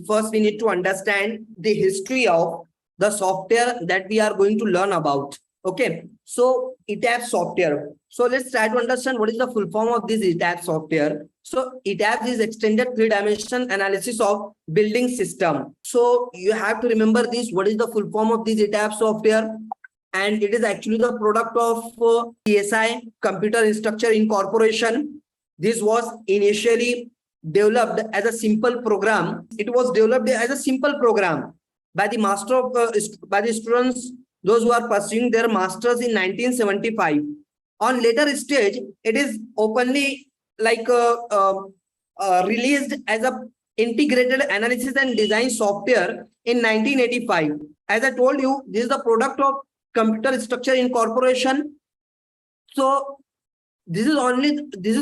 First, we need to understand the history of the software that we are going to learn about. Okay, so ETABS software. So let's try to understand what is the full form of this ETABS software. So ETABS is extended three-dimensional analysis of building system. So you have to remember this. What is the full form of this ETABS software? And it is actually the product of CSI, Computer Structure Incorporation. This was initially developed as a simple program. It was developed as a simple program by the master of by the students, those who are pursuing their masters in 1975. On later stage, it is openly like released as a integrated analysis and design software in 1985. As I told you, this is the product of Computer Structure Incorporation. So this is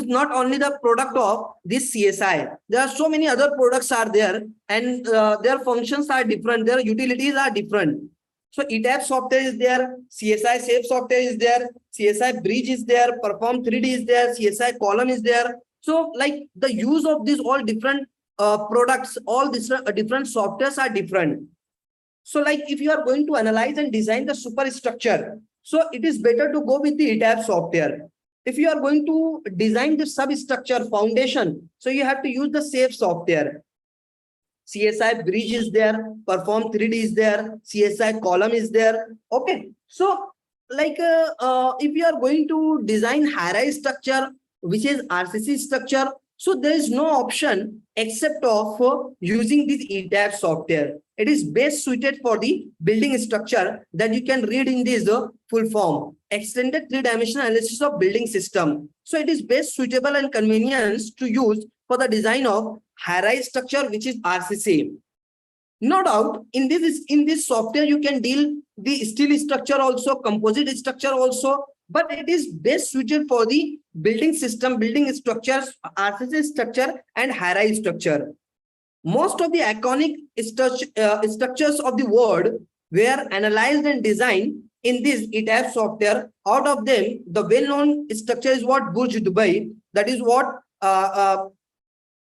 not only the product of this CSI. There are so many other products are there, and their functions are different, their utilities are different. So ETABS software is there, CSI Safe software is there, CSI Bridge is there, Perform 3D is there, CSI Column is there. So like the use of these all different products, all these different softwares are different. So like if you are going to analyze and design the superstructure, so it is better to go with the ETABS software. If you are going to design the substructure foundation, so you have to use the Safe software. CSI Bridge is there, Perform 3D is there, CSI Column is there. Okay, so like if you are going to design high-rise structure, which is RCC structure, so there is no option except of using this ETABS software. It is best suited for the building structure that you can read in this full form, extended three-dimensional analysis of building system. So it is best suitable and convenient to use for the design of high-rise structure, which is RCC. No doubt, in this software, you can deal the steel structure also, composite structure also, but it is best suited for the building system, building structures, RCC structure, and high-rise structure. Most of the iconic structures of the world were analyzed and designed in this ETABS software. Out of them, the well-known structure is what Burj Dubai. That is what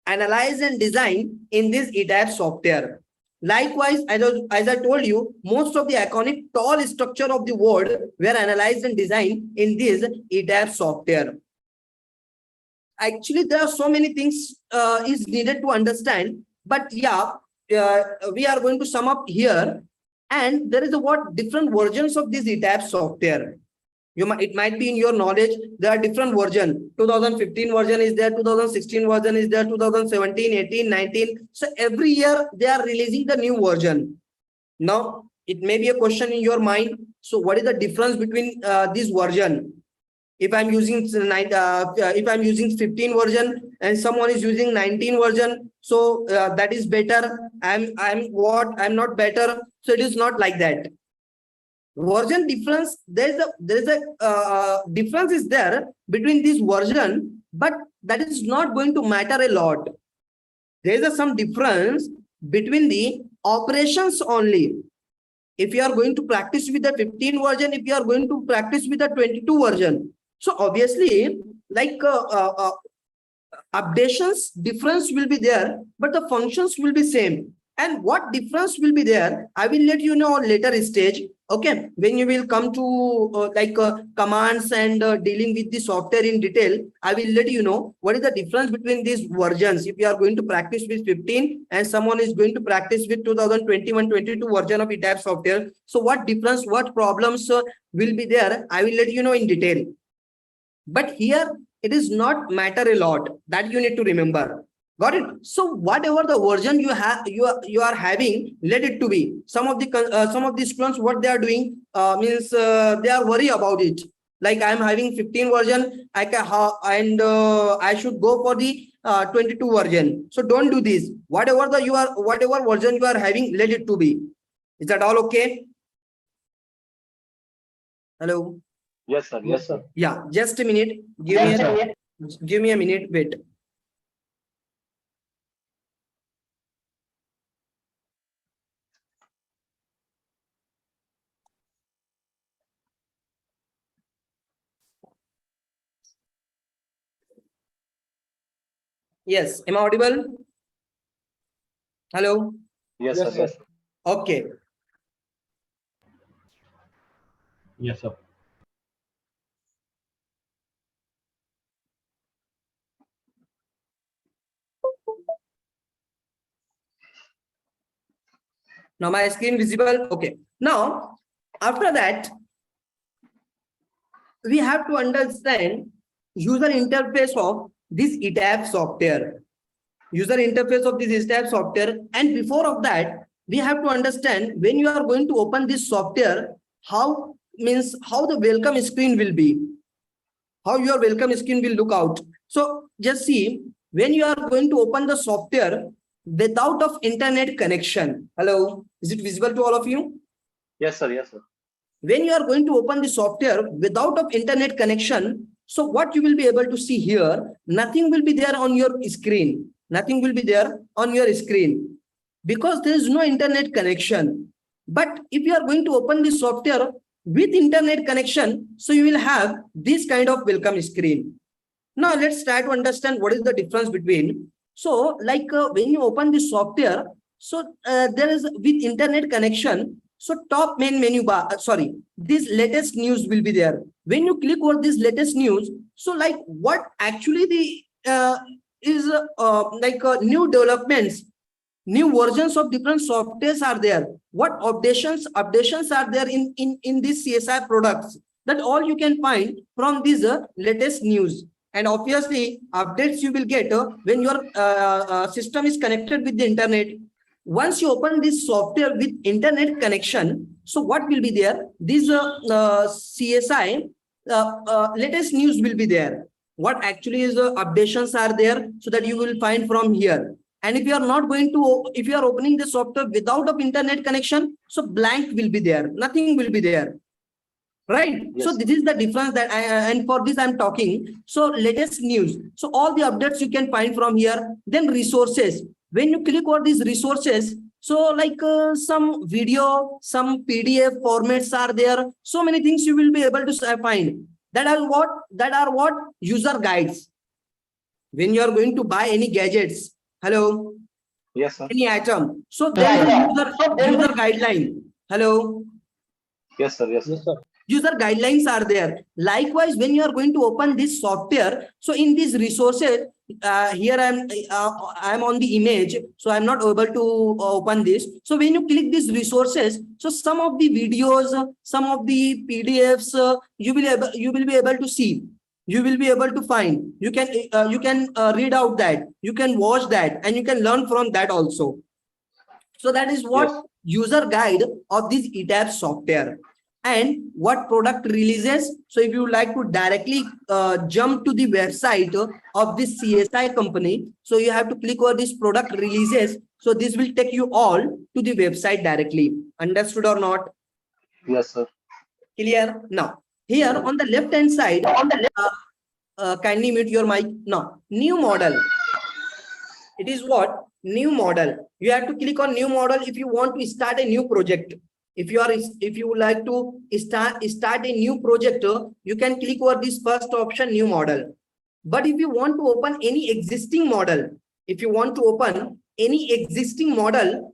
analyzed and designed in this ETABS software. Likewise, as I told you, most of the iconic tall structure of the world were analyzed and designed in this ETABS software. Actually, there are so many things is needed to understand, but yeah, we are going to sum up here. And there is a what different versions of this ETABS software. It might be in your knowledge. There are different versions. 2015 version is there, 2016 version is there, 2017, 18, 19. So every year they are releasing the new version. Now it may be a question in your mind. So what is the difference between this version? If I'm using 15 version and someone is using 19 version, so that is better. I'm not better. So it is not like that. Version difference, there is a difference is there between this version, but that is not going to matter a lot. There is some difference between the operations only. If you are going to practice with the 15 version, if you are going to practice with the 22 version, so obviously like updations difference will be there, but the functions will be same. And what difference will be there, I will let you know on later stage. Okay, when you will come to commands and dealing with the software in detail, I will let you know what is the difference between these versions. If you are going to practice with 15 and someone is going to practice with 2021-22 version of ETABS software, so what difference, what problems will be there, I will let you know in detail. But here it is not matter a lot, that you need to remember. Got it? So whatever the version you have, you are having, let it to be. Some of the students, what they are doing means they are worried about it. Like I am having 15 version, I should go for the 22 version. So don't do this. Whatever version you are having, let it to be. Is that all okay? Hello. Yes, sir. Yes, sir. Yeah, just a minute. Give me a minute. Wait. Yes, am I audible? Hello. Yes, sir. Yes. Okay. Yes, sir. Now my screen visible. Okay. Now, after that, we have to understand user interface of this ETABS software. User interface of this ETABS software. And before of that, we have to understand when you are going to open this software, how the welcome screen will be. How your welcome screen will look out. So just see, when you are going to open the software without of internet connection. Hello, is it visible to all of you? Yes, sir. Yes, sir. When you are going to open the software without of internet connection, so what you will be able to see here, nothing will be there on your screen. Nothing will be there on your screen because there is no internet connection. But if you are going to open the software with internet connection, so you will have this kind of welcome screen. Now let's try to understand what is the difference between. So like when you open the software, so there is with internet connection, so top main menu bar, this latest news will be there. When you click on this latest news, so like what actually the is new developments, new versions of different softwares are there. What updations are there in these CSI products? That all you can find from this latest news. And obviously, updates you will get when your system is connected with the internet. Once you open this software with internet connection, so what will be there? This CSI latest news will be there. What actually is updations are there, so that you will find from here. And if you are not going to, if you are opening the software without of internet connection, so blank will be there, nothing will be there. Right. Yes. So this is the difference that and for this I'm talking. So latest news. So all the updates you can find from here. Then resources. When you click on these resources, so like some video, some PDF formats are there. So many things you will be able to find. That are what user guides. When you are going to buy any gadgets. Hello. Yes, sir. Any item. So there is a user guideline. Hello. Yes, sir. Yes, sir. User guidelines are there. Likewise, when you are going to open this software, so in these resources, here I'm on the image, so I'm not able to open this. So when you click these resources, so some of the videos, some of the PDFs, you will be able to see. You will be able to find. You can read out that. You can watch that, and you can learn from that also. So that is what user guide of this ETABS software. And what product releases. So if you like to directly jump to the website of this CSI company, so you have to click on this product releases. So this will take you all to the website directly. Understood or not? Yes, sir. Clear? Now, here on the left hand side, kindly mute your mic. Now, new model. It is what? New model. You have to click on new model if you want to start a new project. If you would like to start a new project, you can click on this first option, new model. But if you want to open any existing model,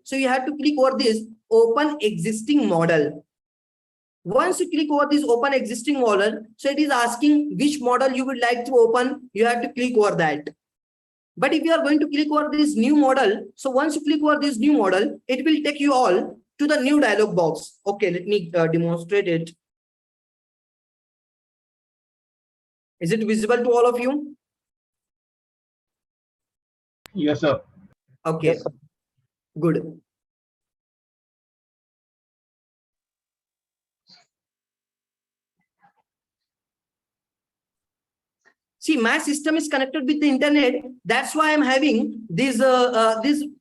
so you have to click on this open existing model. Once you click over this open existing model, so it is asking which model you would like to open. You have to click over that. But if you are going to click over this new model, so once you click over this new model, it will take you all to the new dialog box. Okay, let me demonstrate it. Is it visible to all of you? Yes, sir. Okay, Yes, sir. good. See, my system is connected with the internet. That's why I'm having this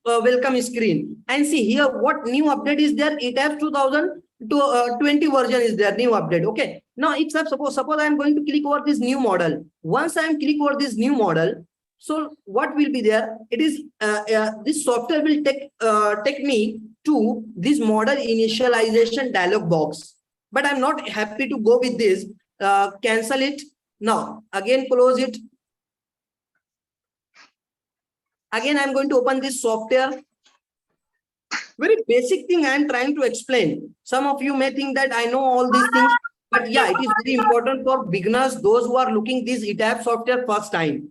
welcome screen. And see here, what new update is there? ETABS 2020 version is there, new update. Okay. Now, if suppose I'm going to click over this new model. Once I'm click over this new model, so what will be there? It is this software will take me to this model initialization dialog box. But I'm not happy to go with this. Cancel it. Now, again, close it. Again, I'm going to open this software. very basic thing I am trying to explain. Some of you may think that I know all these things, but yeah, it is very important for beginners, those who are looking this ETABS software first time.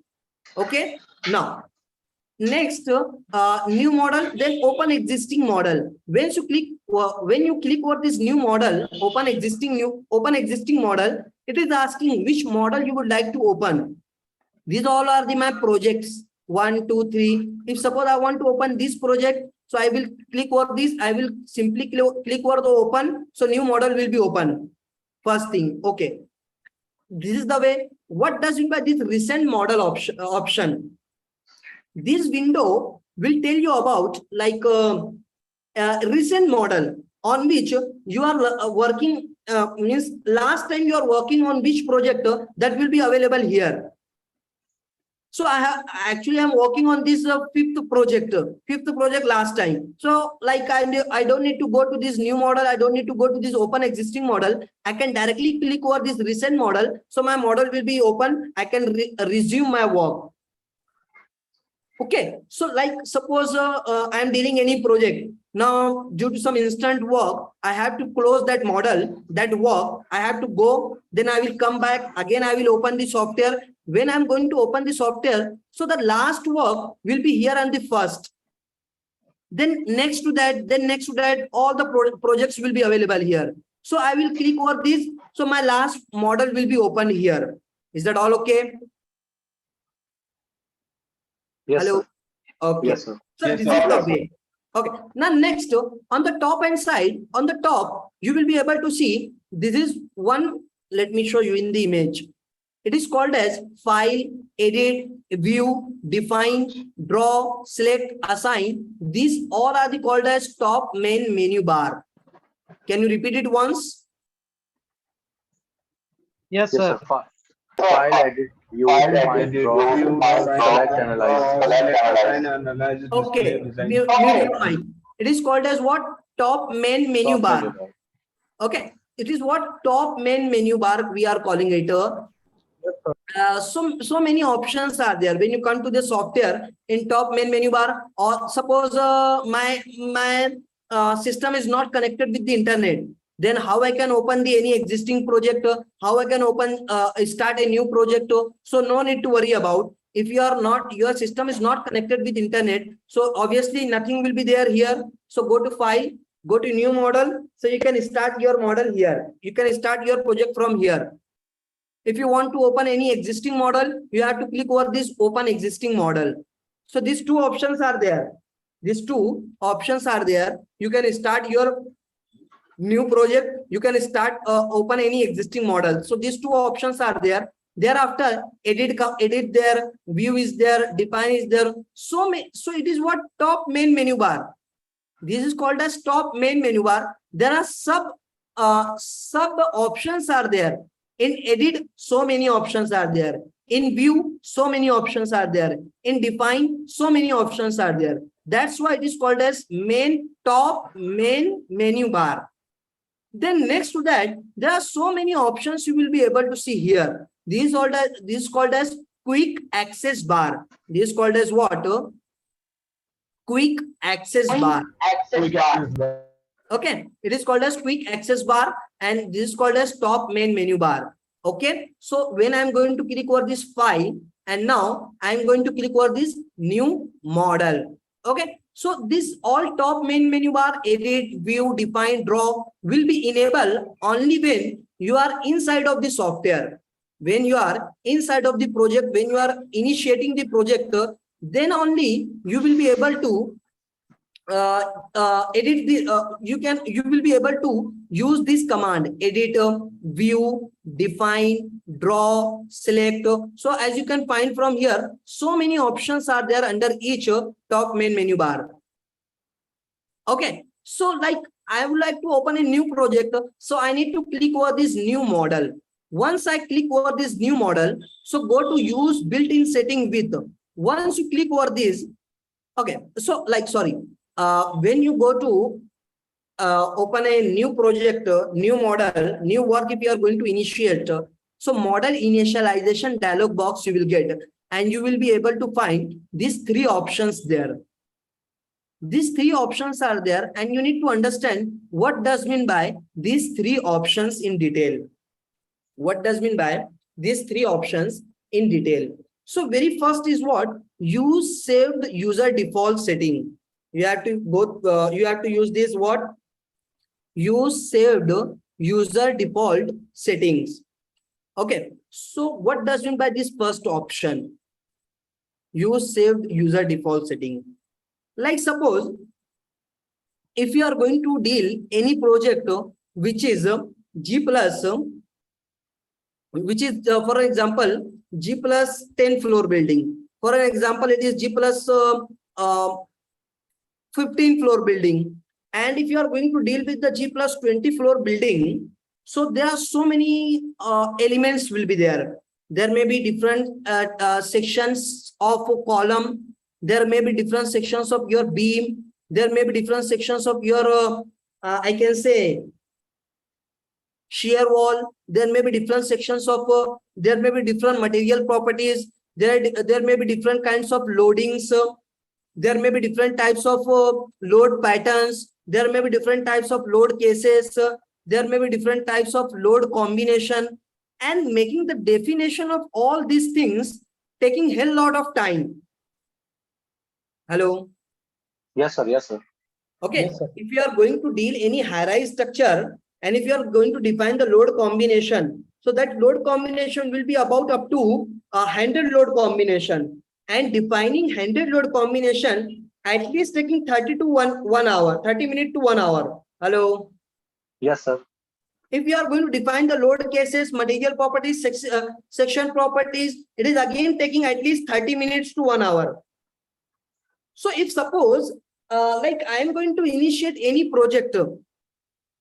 Okay, now next, new model, then open existing model. When you click over this new model, open existing model, it is asking which model you would like to open. These all are my projects 1, 2, 3. If suppose I want to open this project, so I will click over this. I will simply click over the open. So new model will be open. First thing, okay. This is the way. What does it by this recent model option? This window will tell you about like a recent model on which you are working. Means last time you are working on which project, that will be available here. So I'm working on this fifth project last time. So like I don't need to go to this new model. I don't need to go to this open existing model. I can directly click over this recent model. So my model will be open. I can resume my work. Okay, so like suppose I am dealing any project. Now, due to some instant work, I have to close that model, that work. I have to go, then I will come back. Again, I will open the software. When I'm going to open the software, so the last work will be here on the first. Then next to that, all the projects will be available here. So I will click over this. So my last model will be open here. Is that all okay? Yes, hello. Sir. Okay. Yes, sir. So Yes, this sir. is the Yes, sir. way. Okay. Now next, on the top hand side, on the top, you will be able to see this is one. Let me show you in the image. It is called as file, edit, view, define, draw, select, assign. These all are called as top main menu bar. Can you repeat it once? Yes, Yes, sir. sir. File, edit, view, define, draw, select, analyze. Okay. Mute your mic. It is called as what? Top main menu Top bar. menu bar. Okay. It is what? Top main menu bar we are calling it. So many options are there when you come to the software in top main menu bar. Or suppose my system is not connected with the internet, then how I can open any existing project, how I can start a new project. So no need to worry about. If your system is not connected with internet, so obviously nothing will be there here. So go to file, go to new model. So you can start your model here. You can start your project from here. If you want to open any existing model, you have to click over this open existing model. So these two options are there. These two options are there. You can start your new project. You can start open any existing model. So these two options are there. Thereafter, edit there, view is there, define is there. So it is what top main menu bar. This is called as top main menu bar. There are sub options are there. In edit, so many options are there. In view, so many options are there. In define, so many options are there. That's why it is called as top main menu bar. Then next to that, there are so many options you will be able to see here. This is called as quick access bar. This is called as what? Quick access bar. Okay, it is called as quick access bar, and this is called as top main menu bar. Okay, so when I'm going to click over this file, and now I'm going to click over this new model. Okay, so this all top main menu bar, edit, view, define, draw will be enabled only when you are inside of the software. When you are inside of the project, when you are initiating the project, then only you will be able to edit the you will be able to use this command: edit, view, define, draw, select. So as you can find from here, so many options are there under each top main menu bar. Okay, so like I would like to open a new project, so I need to click over this new model. Once I click over this new model, so go to use built-in setting with. Once you click over this, okay, so like sorry, when you go to open a new project, new model, new work, if you are going to initiate, so model initialization dialog box you will get, and you will be able to find these three options there. These three options are there, and you need to understand what does mean by these three options in detail. What does mean by these three options in detail? So very first is what? Use saved user default setting. You have to go. You have to use this what? Use saved user default settings. Okay. So what does mean by this first option? Use saved user default setting. Like suppose if you are going to deal any project which is G plus, which is for example G plus 10 floor building. For an example, it is G plus 15 floor building. And if you are going to deal with the G plus 20 floor building, so there are so many elements will be there. There may be different sections of a column. There may be different sections of your beam. There may be different sections of your, I can say, shear wall. There may be different sections of, there may be different material properties. There may be different kinds of loadings. There may be different types of load patterns. There may be different types of load cases. There may be different types of load combination, and making the definition of all these things taking hell lot of time. Hello. Yes, sir. Yes, sir. Okay. Yes, sir. If you are going to deal any high-rise structure, and if you are going to define the load combination, so that load combination will be about up to 100 load combination, and defining 100 load combination at least taking 30 to 1 hour, 30 minutes to 1 hour. Hello. Yes, sir. If you are going to define the load cases, material properties, section properties, it is again taking at least 30 minutes to 1 hour. So if suppose like I am going to initiate any project,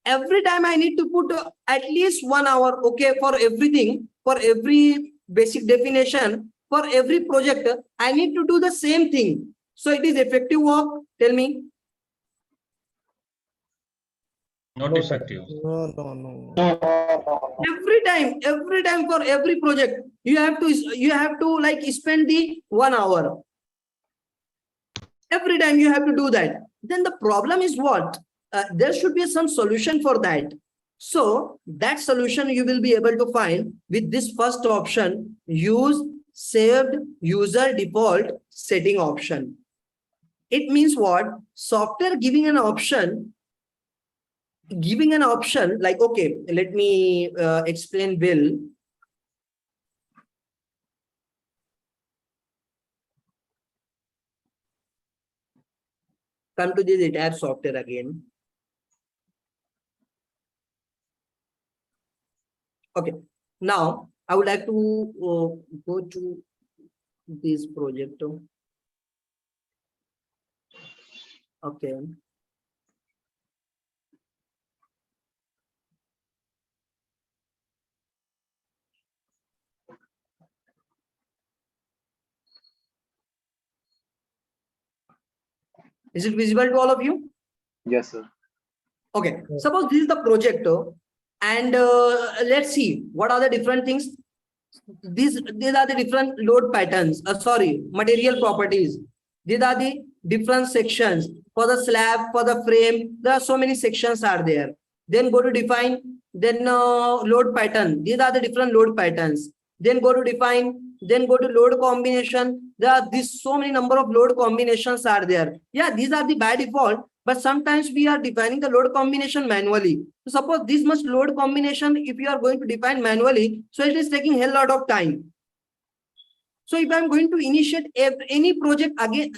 every time I need to put at least 1 hour, okay, for everything, for every basic definition, for every project, I need to do the same thing. So it is effective work. Tell me. Not No, sir. effective. No. Every time for every project, you have to like spend the 1 hour. Every time you have to do that. Then the problem is what? There should be some solution for that. So that solution you will be able to find with this first option, use saved user default setting option. It means what? Software giving an option like, okay, let me explain Bill. Come to this ETABS software again. Okay, now I would like to go to this project. Okay. Is it visible to all of you? Yes, sir. Okay, suppose this is the project, and let's see what are the different things. These are the different load patterns. Sorry, material properties. These are the different sections for the slab, for the frame. There are so many sections are there. Then go to define. Then load pattern. These are the different load patterns. Then go to define. Then go to load combination. There are this so many number of load combinations are there. Yeah, these are the by default. But sometimes we are defining the load combination manually. So suppose this much load combination, if you are going to define manually, so it is taking a hell lot of time. So if I'm going to initiate any project again,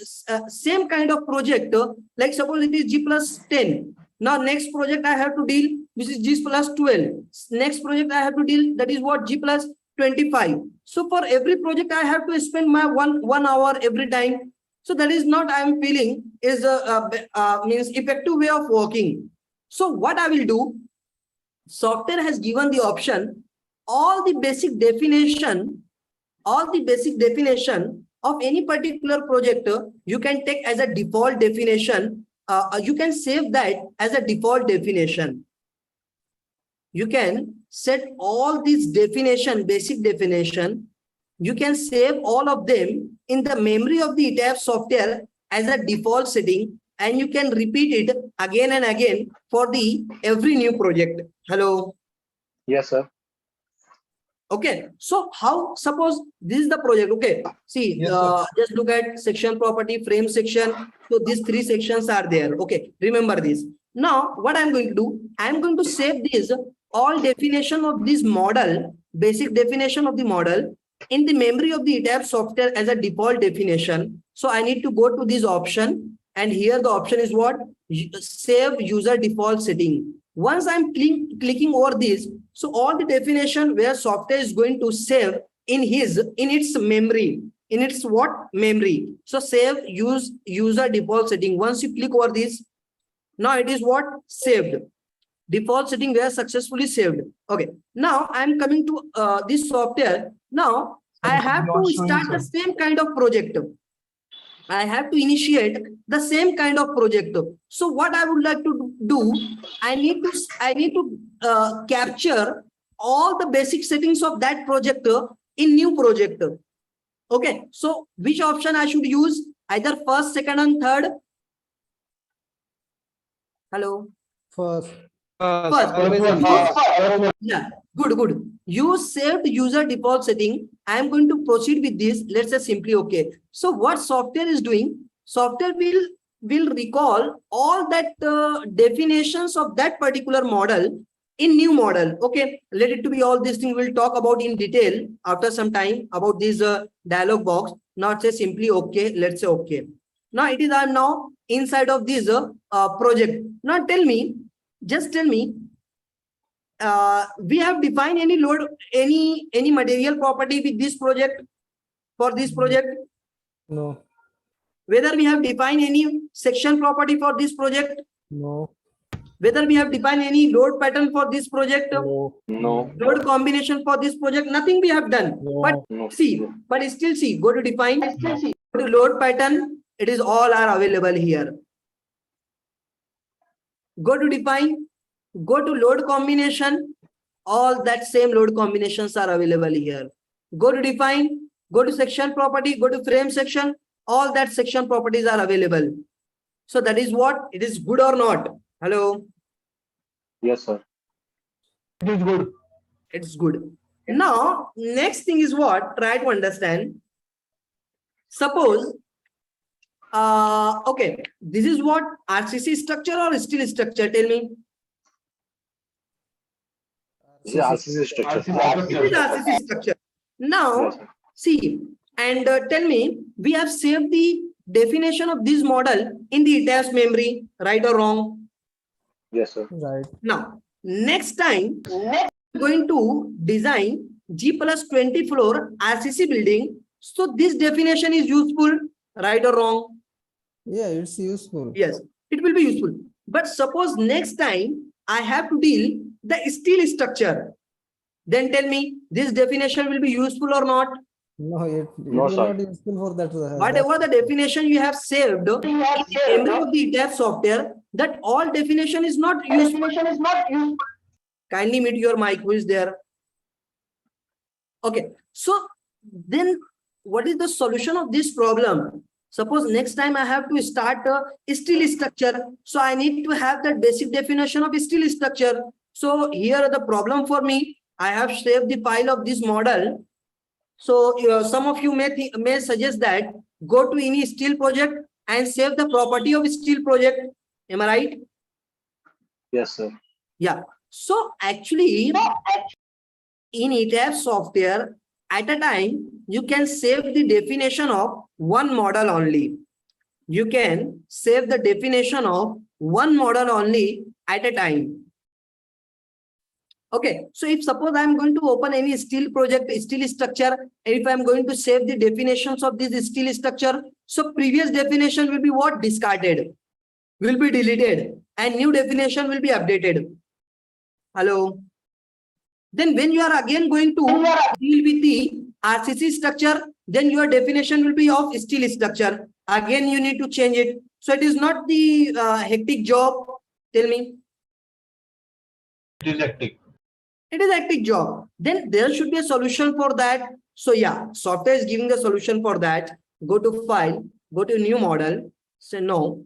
same kind of project, like suppose it is G plus 10. Now next project I have to deal, which is G plus 12. Next project I have to deal, that is what, G plus 25. So for every project I have to spend my one hour every time. So that is not, I am feeling, is means effective way of working. So what I will do, software has given the option, all the basic definition of any particular project, you can take as a default definition. You can save that as a default definition. You can set all these definition, basic definition. You can save all of them in the memory of the ETABS software as a default setting, and you can repeat it again and again for the every new project. Hello. Yes, sir. Okay, so how, suppose this is the project. Okay, see, Yes, sir. just look at section property, frame section. So these three sections are there. Okay, remember this. Now what I'm going to do, I'm going to save this all definition of this model, basic definition of the model in the memory of the ETABS software as a default definition. So I need to go to this option, and here the option is what? Save user default setting. Once I'm clicking over this, so all the definition where software is going to save in its memory, in its what? Memory. So save user default setting. Once you click over this, now it is what? Saved. Default setting were successfully saved. Okay, now I'm coming to this software. Now I have to start the same kind of project. I have to initiate the same kind of project. So what I would like to do, I need to capture all the basic settings of that project in new project. Okay, so which option I should use? Either first, second, and third. Hello. First. Yeah, good. You saved user default setting. I am going to proceed with this. Let's say simply okay. So what software is doing? Software will recall all that definitions of that particular model in new model. Okay, let it to be all these things we'll talk about in detail after some time about this dialog box. Not say simply okay. Let's say okay. Now it is now inside of this project. Now tell me. Just tell me, we have defined any load, any material property with this project, for this project? No. Whether we have defined any section property for this project? No. Whether we have defined any load pattern for this project? No. Load combination for this project? Nothing we have done. No. But see, but still see, go to define, go to load pattern, it is all are available here. Go to define, go to load combination, all that same load combinations are available here. Go to define, go to section property, go to frame section, all that section properties are available. So that is what? It is good or not? Hello? Yes, sir. It is good. It's good. Now, next thing is what? Try to understand. Suppose, okay, this is what? RCC structure or steel structure? Tell me. Yeah, RCC structure. It is RCC structure. Now, Yes, sir. see, and tell me, we have saved the definition of this model in the ETABS memory, right or wrong? Yes, sir. Right. Now, next time, we're going to design G+20 floor RCC building. So this definition is useful, right or wrong? Yeah, it's useful. Yes, it will be useful. But suppose next time I have to deal the steel structure, then tell me this definition will be useful or not? No, it No, will sir. not useful for that. Whatever the definition you have saved in the memory of the ETABS software, that all definition is not useful. Kindly mute your mic, who is there? Okay, so then what is the solution of this problem? Suppose next time I have to start a steel structure, so I need to have that basic definition of steel structure. So here the problem for me, I have saved the file of this model. So some of you may suggest that go to any steel project and save the property of steel project. Am I right? Yes, sir. Yeah. So actually, in ETABS software, at a time, you can save the definition of one model only. You can save the definition of one model only at a time. Okay, so if suppose I'm going to open any steel project, steel structure, and if I'm going to save the definitions of this steel structure, so previous definition will be what? Discarded, will be deleted, and new definition will be updated. Hello? Then when you are again going to deal with the RCC structure, then your definition will be of steel structure. Again, you need to change it. So it is not the hectic job. Tell me. It is hectic. It is hectic job. Then there should be a solution for that. So yeah, software is giving the solution for that. Go to file, go to new model, say no.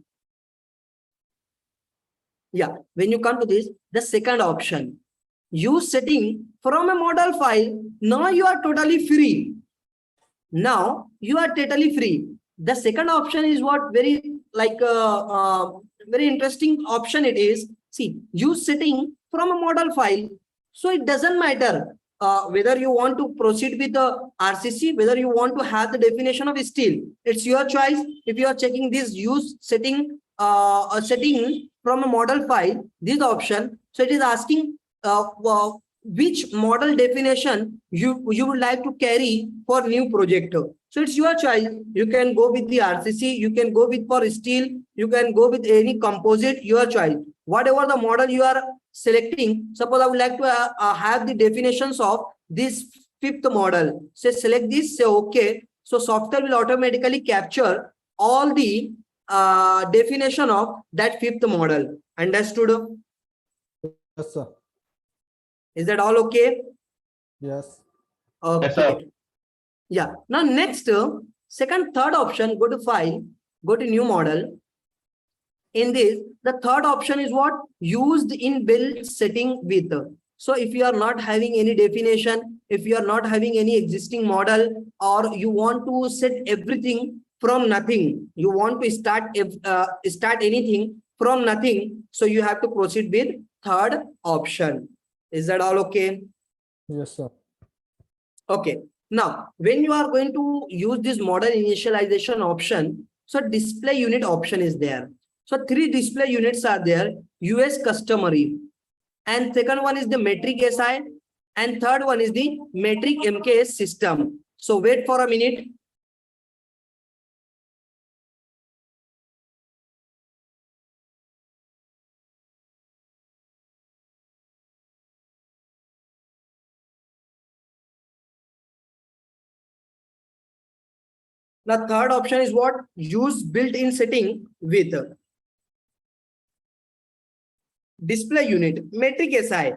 Yeah, when you come to this, the second option, use setting from a model file. Now you are totally free. Now you are totally free. The second option is what very very interesting option it is. See, use setting from a model file. So it doesn't matter whether you want to proceed with the RCC, whether you want to have the definition of steel. It's your choice. If you are checking this use setting a setting from a model file, this option. So it is asking which model definition you would like to carry for new project. So it's your choice. You can go with the RCC, you can go with for steel, you can go with any composite, your choice. Whatever the model you are selecting, suppose I would like to have the definitions of this fifth model. Say select this, say okay. So software will automatically capture all the definition of that fifth model. Understood? Yes, sir. Is that all okay? Yes. Okay. Yes, sir. Yeah. Now next, third option, go to file, go to new model. In this, the third option is what? Used in build setting with. So if you are not having any definition, if you are not having any existing model, or you want to set everything from nothing, you want to start anything from nothing, so you have to proceed with third option. Is that all okay? Yes, sir. Okay. Now, when you are going to use this model initialization option, so display unit option is there. So 3 display units are there, US customary, and second one is the metric SI, and third one is the metric MKS system. So wait for a minute. Now third option is what? Use built-in setting with display unit, metric SI.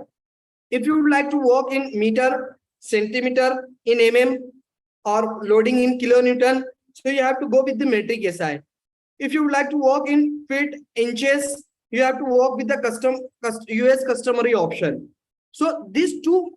If you would like to work in meter, centimeter, in mm, or loading in kilonewton, so you have to go with the metric SI. If you would like to work in feet, inches, you have to work with the US customary option. So these two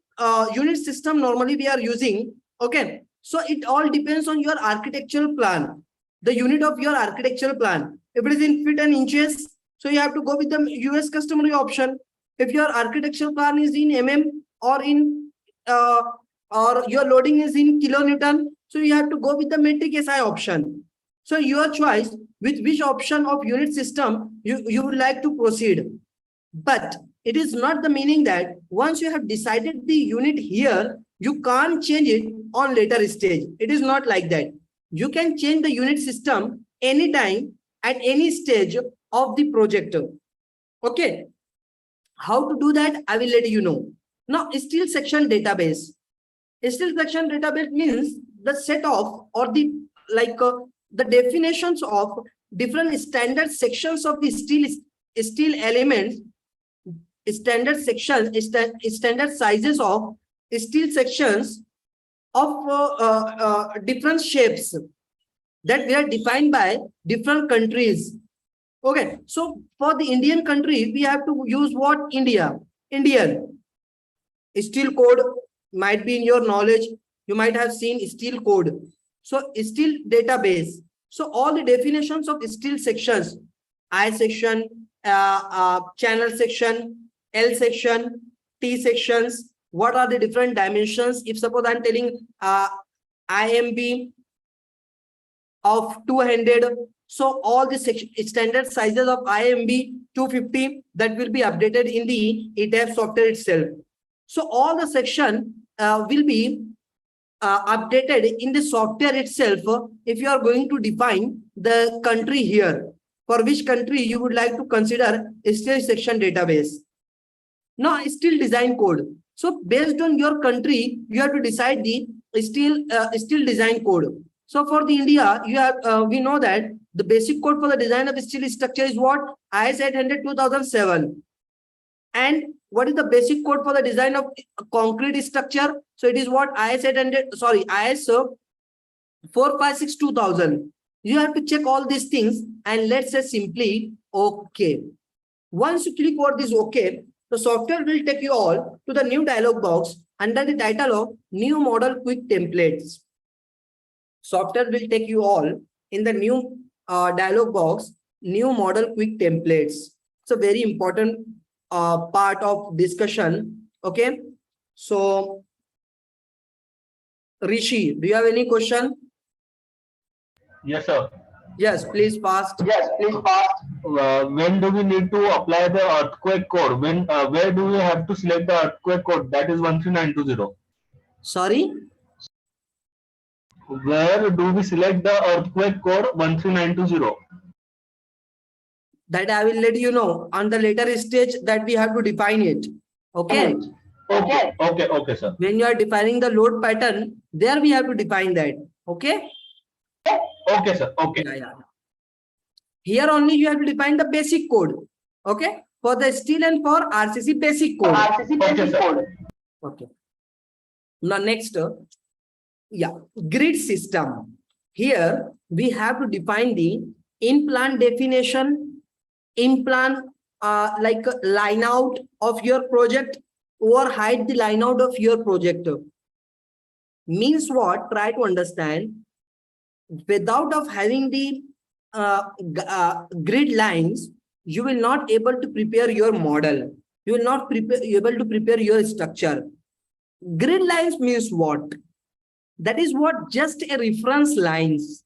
unit system normally we are using. Okay, so it all depends on your architectural plan, the unit of your architectural plan. If it is in feet and inches, so you have to go with the US customary option. If your architectural plan is in mm or in or your loading is in kilonewton, so you have to go with the metric SI option. So your choice with which option of unit system you would like to proceed. But it is not the meaning that once you have decided the unit here, you can't change it on later stage. It is not like that. You can change the unit system anytime at any stage of the project. Okay. How to do that? I will let you know. Now, steel section database. Steel section database means the set of or the the definitions of different standard sections of the steel elements, standard sections, standard sizes of steel sections of different shapes that we are defined by different countries. Okay, so for the Indian country, we have to use what? Indian steel code might be in your knowledge. You might have seen steel code. So steel database. So all the definitions of steel sections, I section, channel section, L section, T sections, what are the different dimensions? If suppose I'm telling IMB of 200, so all the standard sizes of IMB 250 that will be updated in the ETABS software itself. So all the section will be updated in the software itself. If you are going to define the country here, for which country you would like to consider steel section database. Now steel design code. So based on your country, you have to decide the steel design code. So for the India, you have we know that the basic code for the design of steel structure is what? IS 800 2007. And what is the basic code for the design of concrete structure? So it is what? IS 456 2000. You have to check all these things and let's say simply okay. Once you click over this OK, the software will take you all to the new dialog box under the title of New Model Quick Templates. Software will take you all in the new dialog box, New Model Quick Templates. It's a very important part of discussion. Okay. So, Rishi, do you have any question? Yes, sir. Yes, please fast. When do we need to apply the earthquake code? Where do we have to select the earthquake code? That is 13920. Sorry? Where do we select the earthquake code 13920? That I will let you know on the later stage that we have to define it. Okay. Okay, sir. When you are defining the load pattern, there we have to define that. Okay. Okay, sir. Okay. Yeah. Here only you have to define the basic code. Okay. For the steel and for RCC basic code. Okay, sir. Okay. Now next, grid system. Here we have to define the in-plan definition, in-plan like line out of your project or hide the line out of your project. Means what? Try to understand. Without of having the grid lines, you will not able to prepare your model. You will not able to prepare your structure. Grid lines means what? That is what? Just a reference lines.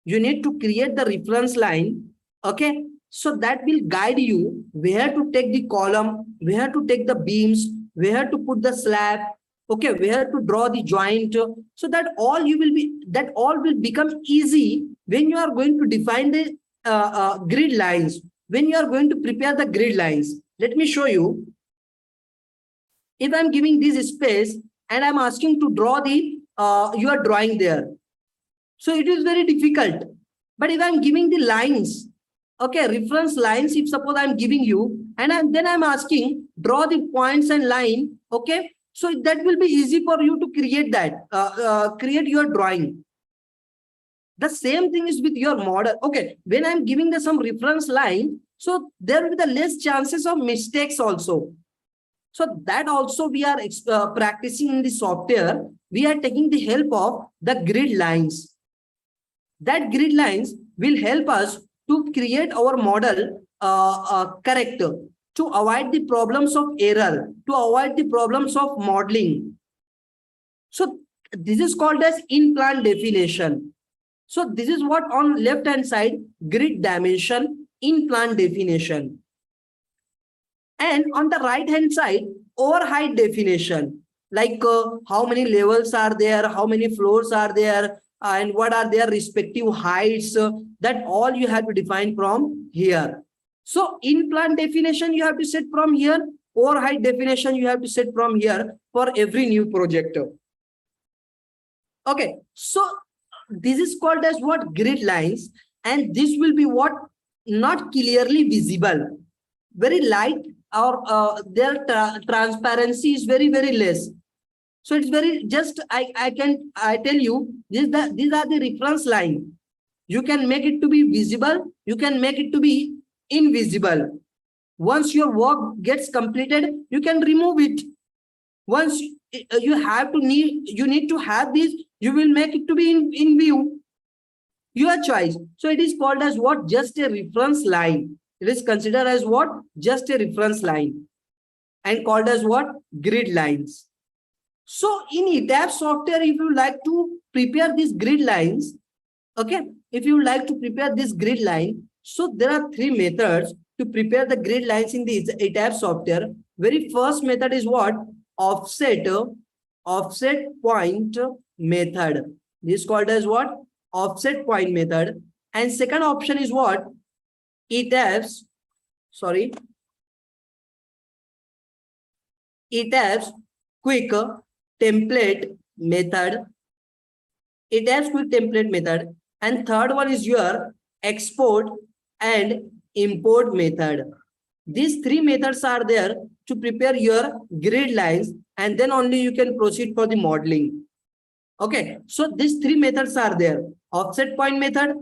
You need to create the reference line. Okay. So that will guide you where to take the column, where to take the beams, where to put the slab, okay, where to draw the joint. So that all will become easy when you are going to define the grid lines, when you are going to prepare the grid lines. Let me show you. If I'm giving this space and I'm asking to draw the you are drawing there, so it is very difficult. But if I'm giving the lines, okay, reference lines, if suppose I'm giving you and then I'm asking draw the points and line, okay, so that will be easy for you to create that, create your drawing. The same thing is with your model. Okay, when I'm giving the some reference line, so there will be the less chances of mistakes also. So that also we are practicing in the software. We are taking the help of the grid lines. That grid lines will help us to create our model correct, to avoid the problems of error, to avoid the problems of modeling. So this is called as in-plan definition. So this is what on left hand side, grid dimension, in-plan definition. And on the right hand side, overhead definition, like how many levels are there, how many floors are there, and what are their respective heights. That all you have to define from here. So in-plan definition you have to set from here, overhead definition you have to set from here for every new project. Okay, so this is called as what? Grid lines, and this will be what? Not clearly visible, very light, or their transparency is very less. So it's very just I tell you these are the reference line. You can make it to be visible, you can make it to be invisible. Once your work gets completed, you can remove it. Once you need to have this, you will make it to be in view. Your choice. So it is called as what? Just a reference line. It is considered as what? Just a reference line, and called as what? Grid lines. So in ETABS software, if you like to prepare these grid lines, okay, if you like to prepare this grid line, so there are three methods to prepare the grid lines in the ETABS software. Very first method is what? Offset point method. This is called as what? Offset point method. And second option is what? ETABS quick template method. ETABS quick template method. And third one is your export and import method. These three methods are there to prepare your grid lines, and then only you can proceed for the modeling. Okay, so these three methods are there. Offset point method,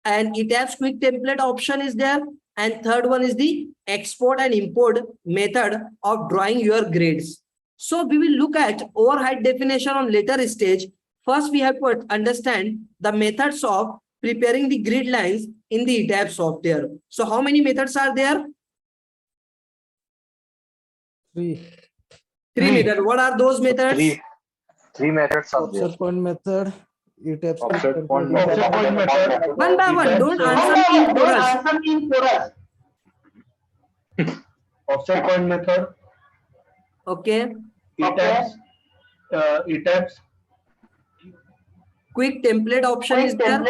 and ETABS quick template option is there, And third one is the export and import method of drawing your grids. So we will look at overhead definition on later stage. First, we have to understand the methods of preparing the grid lines in the ETABS software. So how many methods are there? Three. Three methods. What are those methods? Three methods are there. Offset point method. ETABS Offset point Offset point method. One by one. Don't answer me in chorus. Offset point method. Okay. ETABS. Quick template option is there.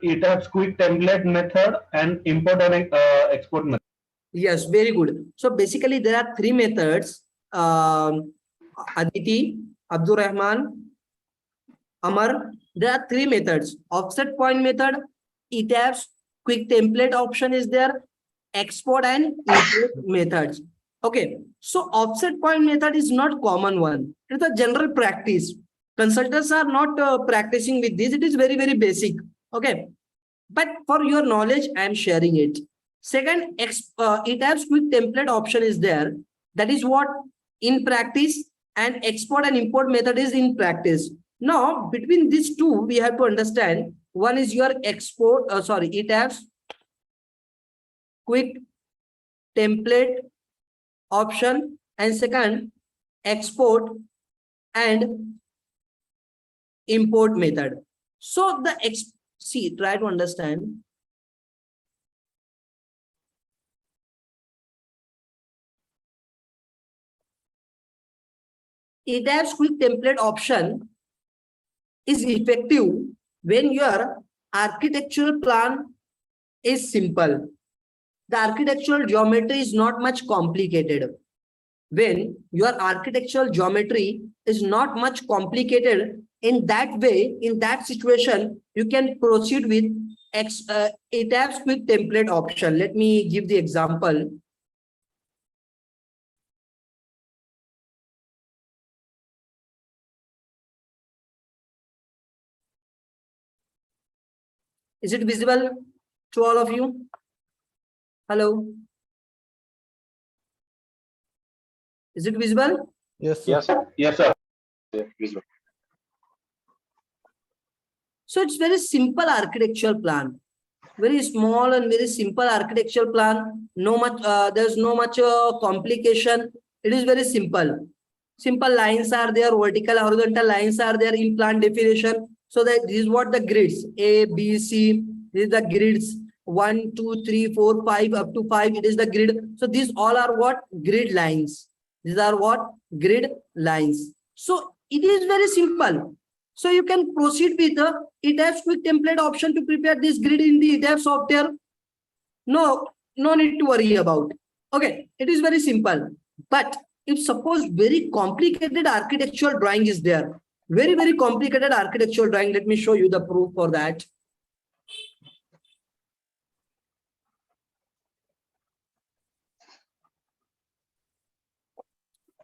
ETABS quick template method and import and export method. Yes, very good. So basically there are three methods. Aditi, Abdur Rahman, Amar. There are three methods. Offset point method, ETABS, quick template option is there, export and import methods. Okay. So offset point method is not common one. It's a general practice. Consultants are not practicing with this. It is very, very basic. Okay. But for your knowledge, I am sharing it. Second, ETABS quick template option is there. That is what in practice, and export and import method is in practice. Now, between these two, we have to understand one is your ETABS quick template option, and second, export and import method. So try to understand. ETABS quick template option is effective when your architectural plan is simple. The architectural geometry is not much complicated. When your architectural geometry is not much complicated, in that way, in that situation, you can proceed with ETABS quick template option. Let me give the example. Is it visible to all of you? Hello? Is it visible? Yes, sir. Yes, sir. Yes, sir. Visual. So it's very simple architectural plan. Very small and very simple architectural plan. No much, there's no much complication. It is very simple. Simple lines are there, vertical, horizontal lines are there in plan definition. So that this is what the grids A, B, C. This is the grids 1, 2, 3, 4, 5 up to 5. It is the grid. So these all are what? Grid lines. These are what? Grid lines. So it is very simple. So you can proceed with the ETABS quick template option to prepare this grid in the ETABS software. No need to worry about. Okay, it is very simple. But if suppose very complicated architectural drawing is there, very, very complicated architectural drawing, let me show you the proof for that.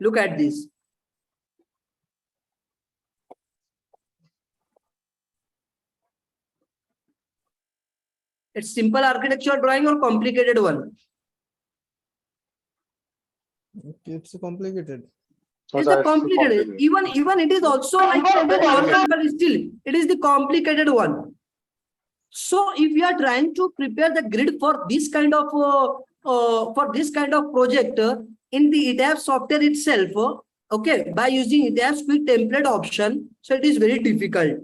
Look at this. It's simple architectural drawing or complicated one? Okay, it's complicated. So It's that's the complicated. Even it is also like normal, but still it is the complicated one. So if you are trying to prepare the grid for this kind of project in the ETABS software itself, okay, by using ETABS quick template option, so it is very difficult.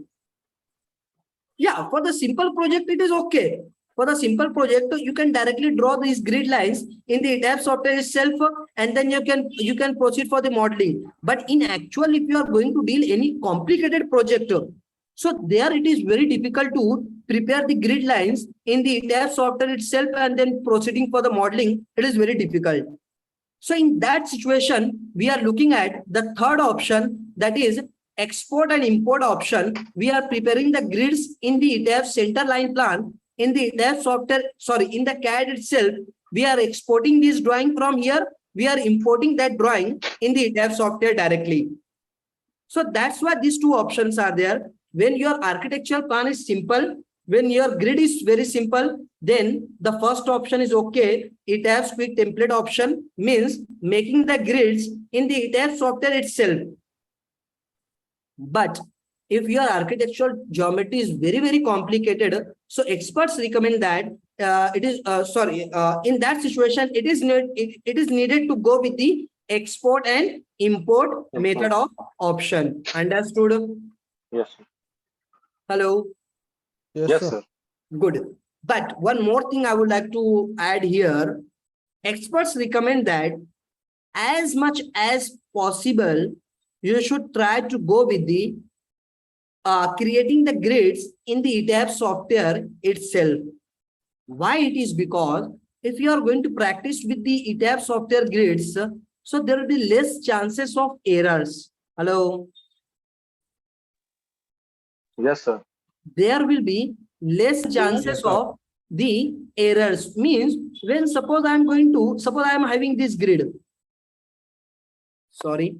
Yeah, for the simple project it is okay. For the simple project, you can directly draw these grid lines in the ETABS software itself, and then you can proceed for the modeling. But in actual, if you are going to deal any complicated project, so there it is very difficult to prepare the grid lines in the ETABS software itself and then proceeding for the modeling. It is very difficult. So in that situation, we are looking at the third option, that is export and import option. We are preparing the grids in the ETABS center line plan. In the ETABS software, in the CAD itself, we are exporting this drawing from here. We are importing that drawing in the ETABS software directly. So that's why these two options are there. When your architectural plan is simple, when your grid is very simple, then the first option is okay. ETABS quick template option means making the grids in the ETABS software itself. But if your architectural geometry is very complicated, so experts recommend that in that situation it is needed to go with the export and import method of option. Understood? Yes, sir. Hello. Yes, sir. Good. But one more thing I would like to add here. Experts recommend that as much as possible, you should try to go with the creating the grids in the ETABS software itself. Why it is? Because if you are going to practice with the ETABS software grids, so there will be less chances of errors. Hello. Yes, sir. There will be less chances of the errors. Means when suppose I am having this grid. Sorry.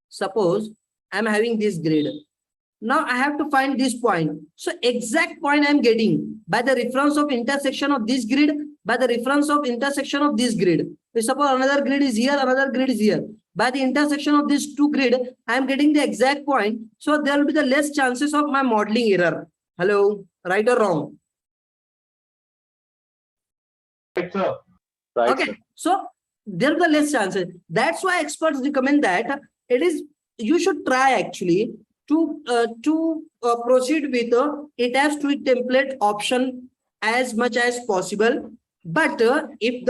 Suppose I am having this grid. Now I have to find this point. So exact point I am getting by the reference of intersection of this grid, by the reference of intersection of this grid. So suppose another grid is here, another grid is here. By the intersection of these two grid, I am getting the exact point. So there will be the less chances of my modeling error. Hello, right or wrong? Right, sir. Right, Okay, sir. so there are the less chances. That's why experts recommend that you should try actually to proceed with ETABS tweak template option as much as possible. But if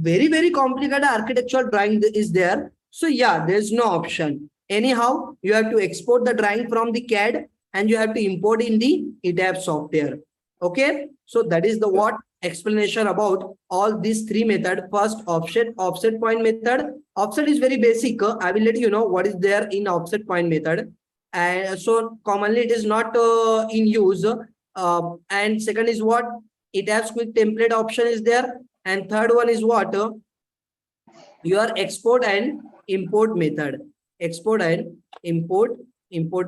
very complicated architectural drawing is there, so yeah, there's no option. Anyhow, you have to export the drawing from the CAD and you have to import in the ETABS software. Okay, so that is the what explanation about all these three methods. First, offset point method. Offset is very basic. I will let you know what is there in offset point method. And so commonly it is not in use. And second is what? ETABS quick template option is there. And third one is what? Your export and import method. Export and import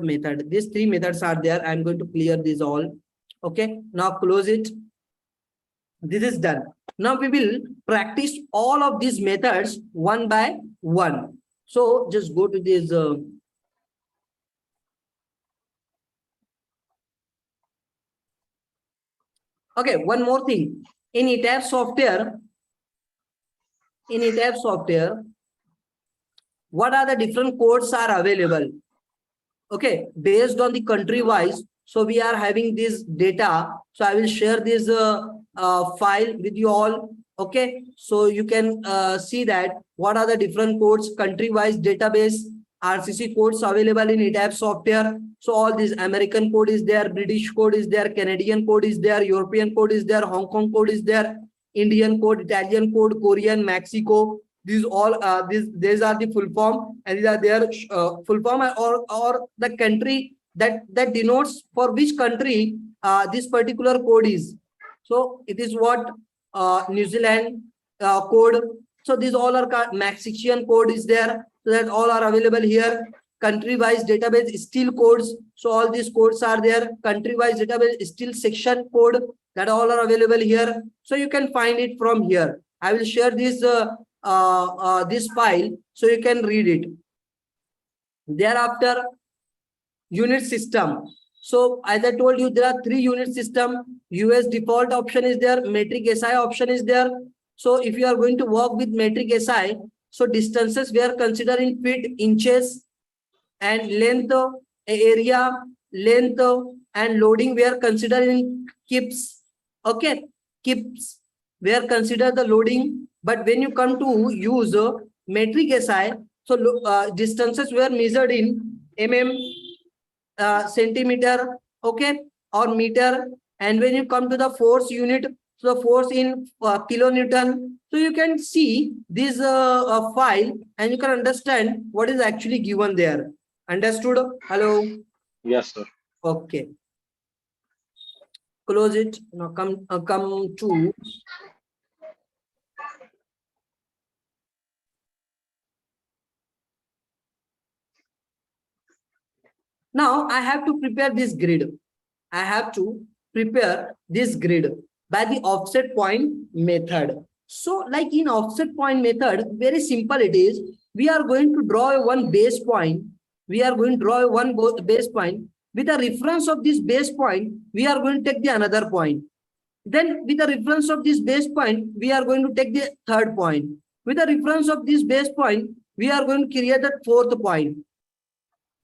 method. These three methods are there. I'm going to clear these all. Okay, now close it. This is done. Now we will practice all of these methods one by one. So just go to this. Okay, one more thing. In ETABS software, what are the different codes are available? Okay, based on the country wise. So we are having this data. So I will share this file with you all. Okay, so you can see that what are the different codes, country wise database, RCC codes available in ETABS software. So all this American code is there, British code is there, Canadian code is there, European code is there, Hong Kong code is there, Indian code, Italian code, Korean, Mexico. These all these are the full form, and these are their full form or the country that denotes for which country this particular code is. So it is what New Zealand code. So these all are Mexican code is there. So that all are available here. Country wise database still codes. So all these codes are there. Country wise database still section code that all are available here. So you can find it from here. I will share this this file so you can read it. Thereafter, unit system. So as I told you, there are three unit system. US default option is there, metric SI option is there. So if you are going to work with metric SI, so distances we are considering feet, inches, and length, area, length, and loading we are considering kips. Okay, kips we are consider the loading. But when you come to use metric SI, so distances were measured in centimeter, okay, or meter. And when you come to the force unit, so the force in kilonewton. So you can see this file and you can understand what is actually given there. Understood? Hello. Yes, sir. Okay. Close it. Now come to now I have to prepare this grid. I have to prepare this grid. by the offset point method. So like in offset point method, very simple it is. We are going to draw a one base point. We are going to draw a one base point. With the reference of this base point, we are going to take the another point. Then with the reference of this base point, we are going to take the third point. With the reference of this base point, we are going to create the fourth point.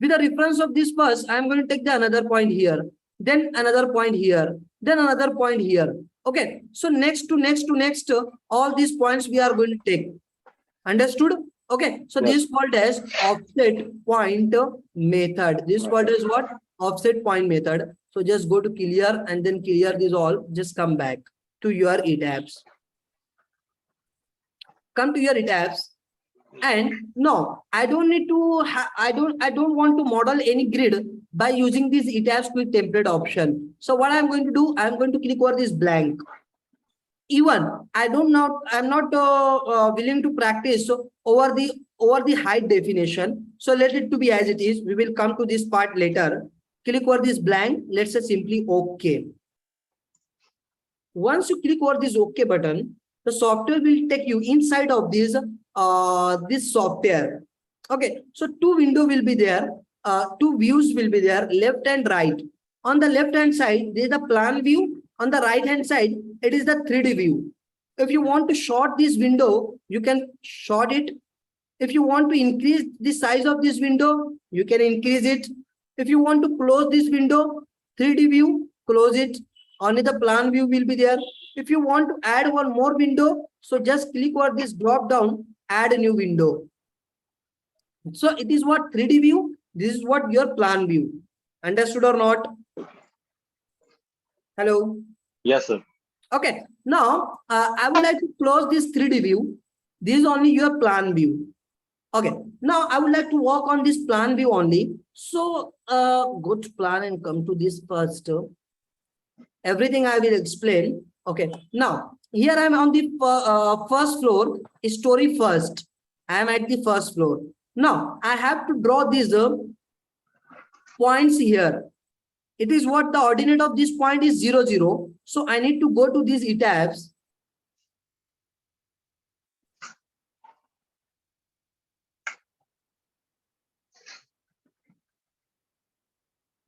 With the reference of this first, I am going to take the another point here, then another point here, then another point here. Okay, so next to next, all these points we are going to take. Understood? Okay, so Yes. this called as offset point method. This called as what? Offset point method. So just go to clear and then clear this all. Just come back to your ETABS. Come to your ETABS. And no, I don't need to, I don't want to model any grid by using this ETABS quick template option. So what I'm going to do, I'm going to click over this blank. Even I'm not willing to practice so over the height definition. So let it to be as it is. We will come to this part later. Click over this blank. Let's say simply OK. Once you click over this OK button, the software will take you inside of this this software. Okay, so two windows will be there, two views will be there, left and right. On the left hand side, there is the plan view. On the right hand side, it is the 3D view. If you want to short this window, you can short it. If you want to increase the size of this window, you can increase it. If you want to close this window, 3D view, close it. Only the plan view will be there. If you want to add one more window, so just click on this drop down, add a new window. So it is what 3D view. This is what your plan view. Understood or not? Hello. Yes, sir. Okay. Now I would like to close this 3D view. This is only your plan view. Okay. Now I would like to work on this plan view only. So go to plan and come to this first. Everything I will explain. Okay. Now here I am on the first floor, story first. I am at the first floor. Now I have to draw these points here. It is what the ordinate of this point is 0, 0. So I need to go to these ETABS.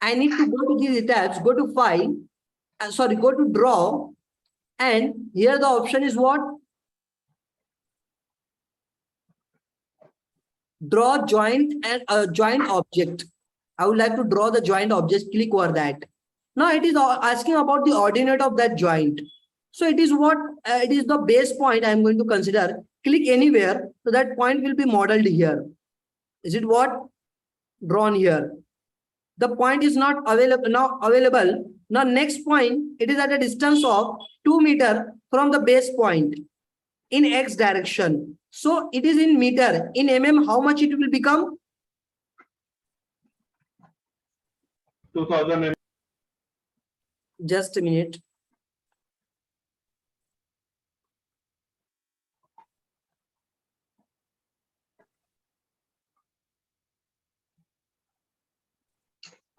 I need to go to these ETABS, go to file, go to draw. And here the option is what? Draw joint and joint object. I would like to draw the joint object, click over that. Now it is asking about the ordinate of that joint. So it is what? It is the base point I am going to consider. Click anywhere, so that point will be modeled here. Is it what? Drawn here. The point is not available. Now next point, it is at a distance of 2 meters from the base point in X direction. So it is in meter. In mm, how much it will become? 2000. Just a minute.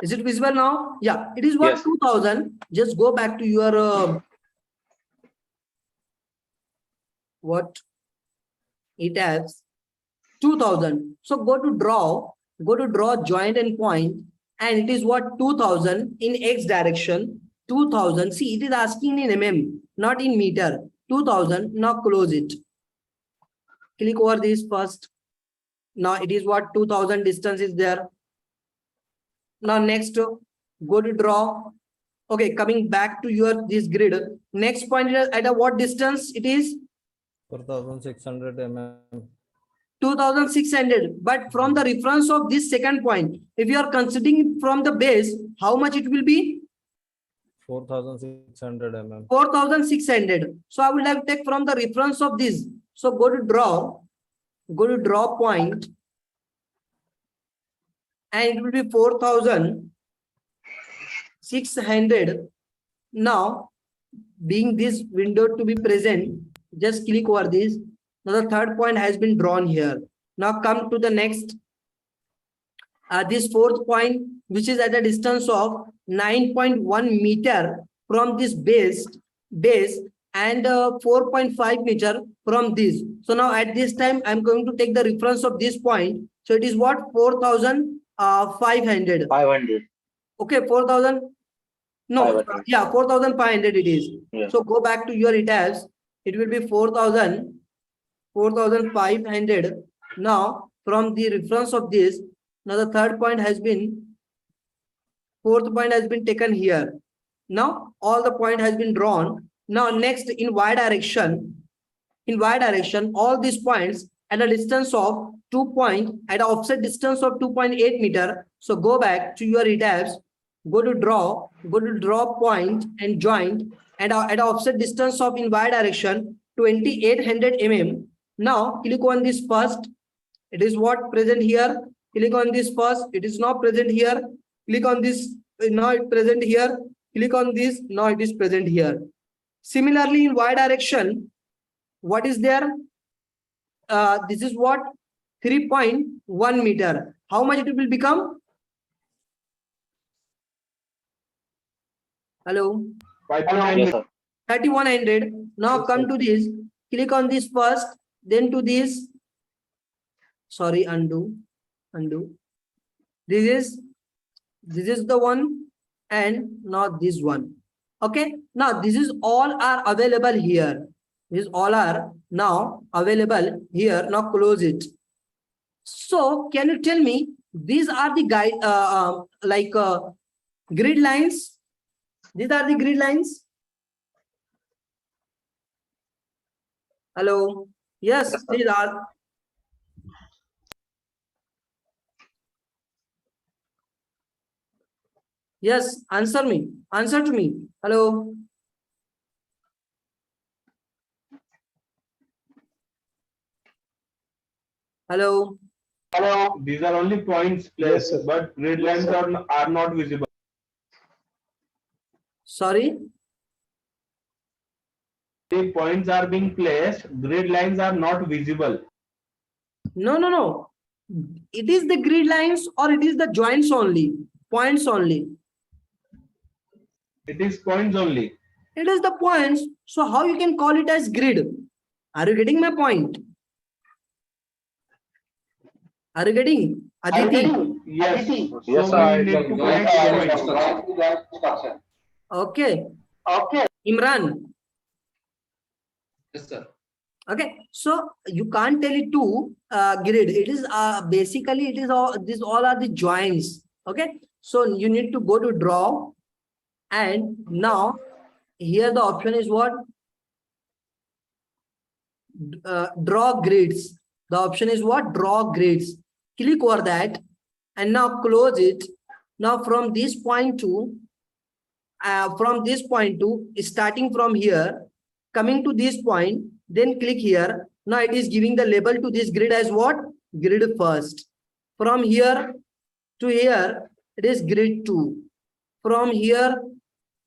Is it visible now? Yeah, it is what? Yes. 2000. Just go back to your what? ETABS 2000. So go to draw joint and point, and it is what? 2000 in X direction. 2000. See, it is asking in mm, not in meter. 2000. Now close it. Click over this first. Now it is what? 2000 distance is there. Now next, go to draw. Okay, coming back to your this grid. Next point is at a what distance it is? 4600 mm. 2600. But from the reference of this second point, if you are considering from the base, how much it will be? 4600 mm. 4600. So I would like to take from the reference of this. So go to draw point, and it will be 4600. Now, being this window to be present, just click over this. Now the third point has been drawn here. Now come to the next. This fourth point, which is at a distance of 9.1 meter from this base base and 4.5 meter from this. So now at this time, I'm going to take the reference of this point. So it is what? 4,500. 500. Okay, 4,000. No, 500. yeah, 4,500 it is. Yeah. So go back to your ETABS. It will be 4,500. Now, from the reference of this, now the fourth point has been taken here. Now, all the point has been drawn. Now, next in y direction, all these points at a distance of at an offset distance of 2.8 meter. So go back to your ETABS, go to draw point and joint at an offset distance of in y direction 2800 mm. Now click on this first. It is what present here. Click on this first. It is not present here. Click on this. Now it's present here. Click on this. Now it is present here. Similarly, in y direction, what is there? This is what? 3.1 meter. How much it will become? Hello? 5.9 Yes, sir. 3,100. Now Yes, come sir. to this. Click on this first. Then to this. Sorry, undo. This is the one, and not this one. Okay, now this is all are available here. These all are now available here. Now close it. So can you tell me, these are the guide grid lines? These are the grid lines. Hello? Yes, Yes, sir. these are. Yes, answer me. Answer to me. Hello? Hello? These are only points Yes, placed, sir. but grid lines are not visible. Sorry? The points are being placed, grid lines are not visible. No. It is the grid lines or it is the joints only, points only. It is points only. It is the points. So how you can call it as grid? Are you getting my point? Are you getting? Aditi? Yes. Yes, So sir. we need to connect points. Okay. Imran. Yes, sir. Okay. So you can't tell it to grid. It is basically it is all these all are the joints. Okay. So you need to go to draw, and now here the option is what? Draw grids. The option is what? Draw grids. Click over that and now close it. Now from this point to starting from here, coming to this point, then click here. Now it is giving the label to this grid as what? Grid first. From here to here, it is grid 2. From here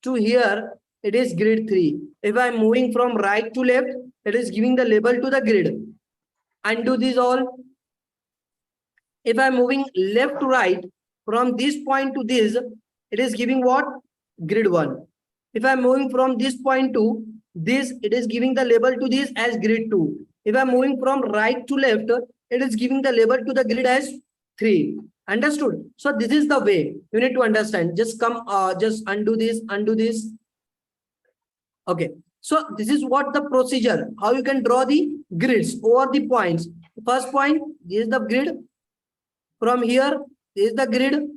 to here, it is grid 3. If I'm moving from right to left, it is giving the label to the grid. Undo this all. If I'm moving left to right, from this point to this, it is giving what? Grid 1. If I'm moving from this point to this, it is giving the label to this as grid 2. If I'm moving from right to left, it is giving the label to the grid as 3. Understood? So this is the way you need to understand. Just come, just undo this. Okay. So this is what the procedure, how you can draw the grids over the points. First point, this is the grid. From here, this is the grid.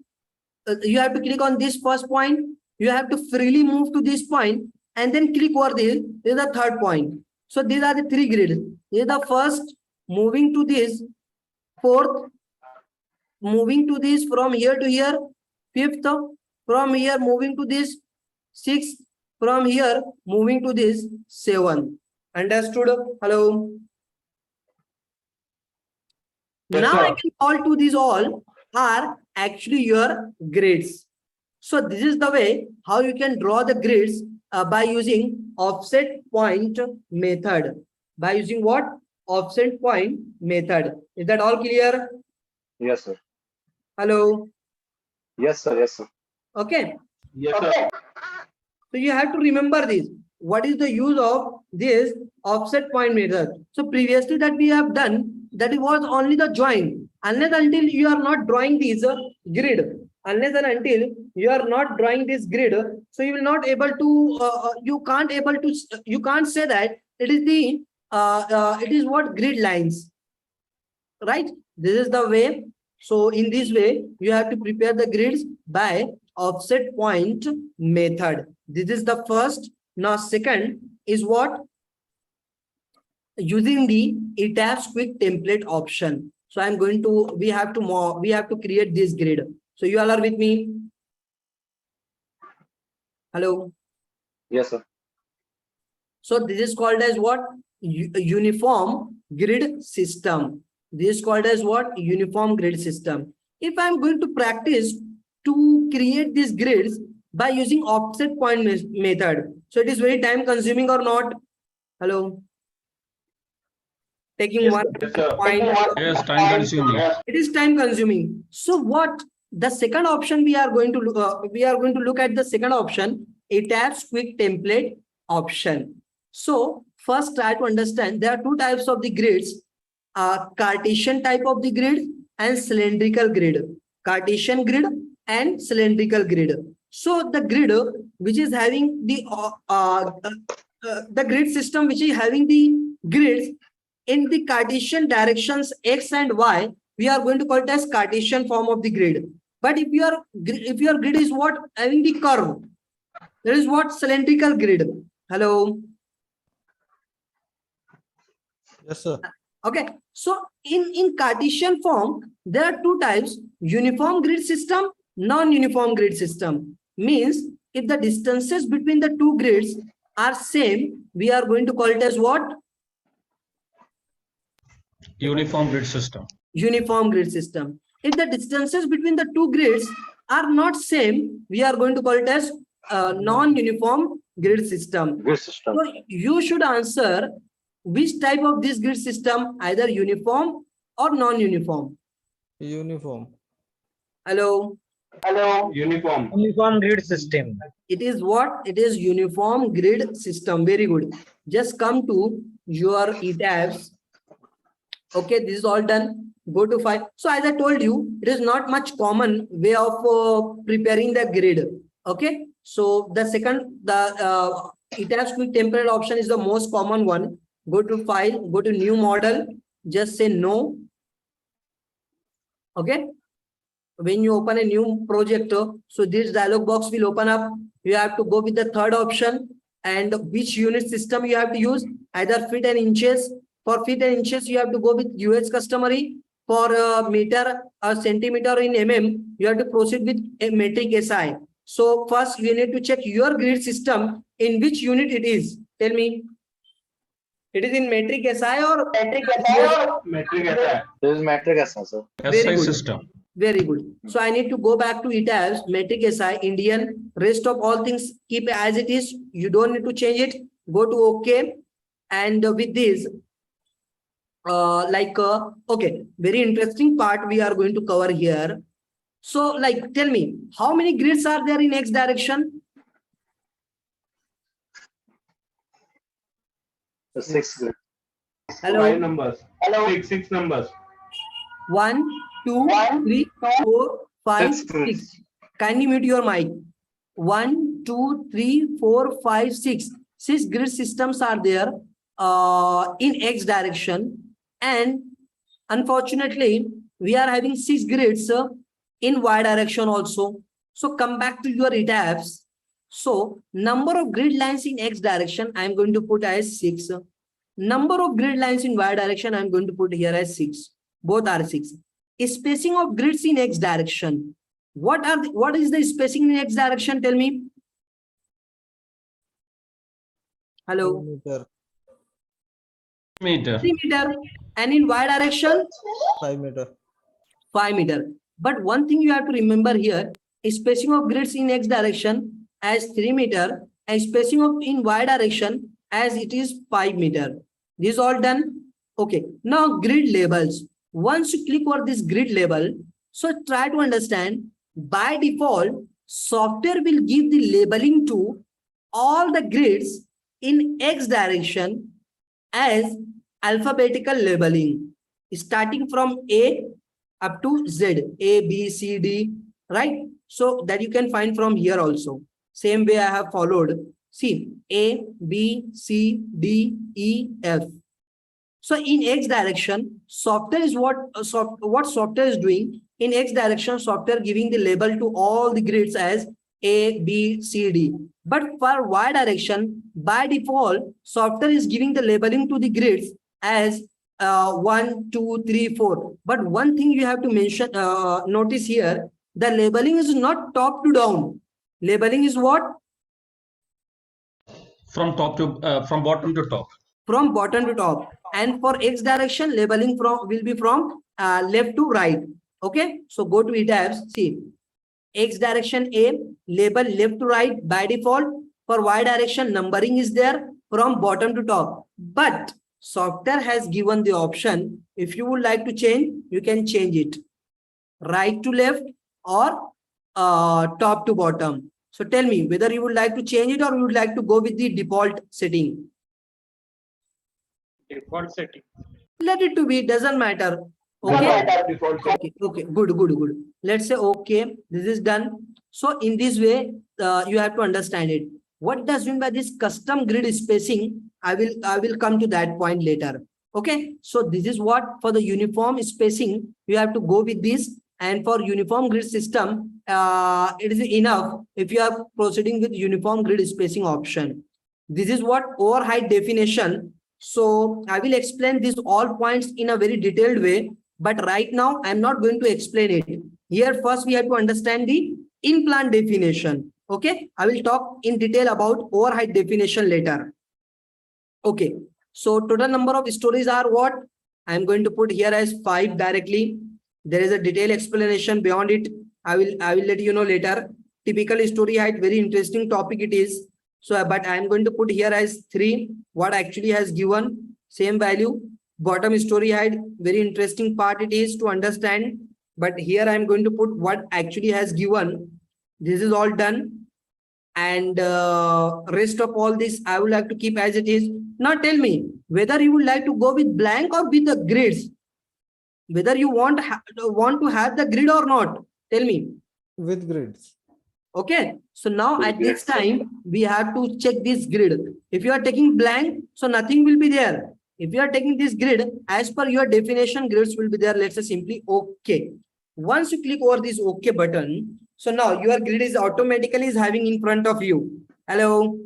You have to click on this first point. You have to freely move to this point and then click over this. This is the third point. So these are the 3 grids. This is the first, moving to this, fourth, moving to this from here to here, fifth, from here moving to this, sixth, from here moving to this, 7. Understood? Hello? Yes, now sir. I can call to these all are actually your grids. So this is the way how you can draw the grids by using offset point method. By using what? Offset point method. Is that all clear? Yes, sir. Hello? Yes, sir. Yes, sir. Okay. Yes, sir. So you have to remember this. what is the use of this offset point method? So previously that we have done, that it was only the join. Unless until you are not drawing this grid, unless and until you are not drawing this grid, so you will not able to, you can't say that it is the, it is what grid lines, right? This is the way. So in this way, you have to prepare the grids by offset point method. This is the first. Now second is what? Using the ETABS quick template option. So I'm going to, we have to create this grid. So you all are with me? Hello. Yes, sir. So this is called as what? Uniform grid system. This is called as what? Uniform grid system. If I'm going to practice to create these grids by using offset point method, so it is very time consuming or not? Hello. Taking Yes, one sir. point. Yes, time consuming. It is time consuming. So what the second option we are going to look at the second option, ETABS quick template option. So first try to understand there are two types of the grids, Cartesian type of the grid and cylindrical grid. Cartesian grid and cylindrical grid. So the grid which is having the grid system which is having the grids in the Cartesian directions X and Y, we are going to call it as Cartesian form of the grid. But if your grid is what? Having the curve, there is what? Cylindrical grid. Hello. Yes, sir. Okay. So in Cartesian form, there are two types: uniform grid system, non-uniform grid system. Means if the distances between the two grids are same, we are going to call it as what? Uniform grid system. Uniform grid system. If the distances between the two grids are not same, we are going to call it as non-uniform grid system. Grid system. So you should answer which type of this grid system, either uniform or non-uniform. Uniform. Hello. Hello. Uniform. Uniform grid system. It is what? It is uniform grid system. Very good. Just come to your ETABS. Okay, this is all done. Go to file. So as I told you, it is not much common way of preparing the grid. Okay. So the second, the ETABS quick template option is the most common one. Go to file, go to new model, just say no. Okay. When you open a new project, so this dialog box will open up. You have to go with the third option, and which unit system you have to use, either feet and inches. For feet and inches, you have to go with US customary. For meter or centimeter in mm, you have to proceed with a metric SI. So first you need to check your grid system in which unit it is. Tell me. It is in metric SI or metric SI? Metric SI. This is metric SI, sir. Very SI good. system. Very good. So I need to go back to ETABS, metric SI, Indian. Rest of all things keep as it is. You don't need to change it. Go to OK. And with this, okay, very interesting part we are going to cover here. So like, tell me, how many grids are there in X direction? The 6 grid. Hello. 5 numbers. Hello. Six numbers. 1, 2, 3, 4, 5, Six grids. 6. Kindly mute your mic. 1, 2, 3, 4, 5, 6. 6 grid systems are there in X direction. And unfortunately, we are having 6 grids in Y direction also. So come back to your ETABS. So number of grid lines in X direction, I am going to put as 6. Number of grid lines in Y direction, I am going to put here as 6. Both are 6. Spacing of grids in X direction. What is the spacing in X direction? Tell me. Hello. Meter. Meter. 3 meter. And in Y direction? 5 meter. 5 meter. But one thing you have to remember here is spacing of grids in X direction as 3 meter and spacing of in Y direction as it is 5 meter. This is all done. Okay. Now grid labels. Once you click on this grid label, so try to understand, by default, software will give the labeling to all the grids in X direction as alphabetical labeling, starting from A up to Z, A, B, C, D, right? So that you can find from here also. Same way I have followed. See, A, B, C, D, E, F. So in X direction, software is what software is doing. In X direction, software giving the label to all the grids as A, B, C, D. But for Y direction, by default, software is giving the labeling to the grids as 1, 2, 3, 4. But one thing you have to mention, notice here, the labeling is not top to down. Labeling is what? From bottom to top. From bottom to top. And for X direction, labeling from will be from left to right. Okay, so go to ETABS. See, X direction A, label left to right by default. For Y direction, numbering is there from bottom to top. But software has given the option. If you would like to change, you can change it right to left or top to bottom. So tell me whether you would like to change it or you would like to go with the default setting. Default setting. Let it to be, doesn't matter. Okay, okay, good. Let's say okay, this is done. So in this way, you have to understand it. What does mean by this custom grid spacing? I will come to that point later. Okay, so this is what for the uniform spacing, you have to go with this. And for uniform grid system, it is enough if you are proceeding with uniform grid spacing option. This is what over height definition. So I will explain these all points in a very detailed way, but right now I'm not going to explain it. Here first we have to understand the in-plan definition. Okay, I will talk in detail about over height definition later. Okay, so total number of stories are what? I'm going to put here as 5 directly. There is a detailed explanation beyond it. I will let you know later. Typical story height, very interesting topic it is. So, but I'm going to put here as 3. What actually has given same value. Bottom story height, very interesting part it is to understand. But here I'm going to put what actually has given. This is all done. And rest of all this I would like to keep as it is. Now tell me whether you would like to go with blank or with the grids. Whether you want to have the grid or not. Tell me. With grids. Okay, so now at this time we have to check this grid. If you are taking blank, so nothing will be there. If you are taking this grid, as per your definition, grids will be there. Let's say simply okay. Once you click over this okay button, so now your grid is automatically having in front of you. Hello.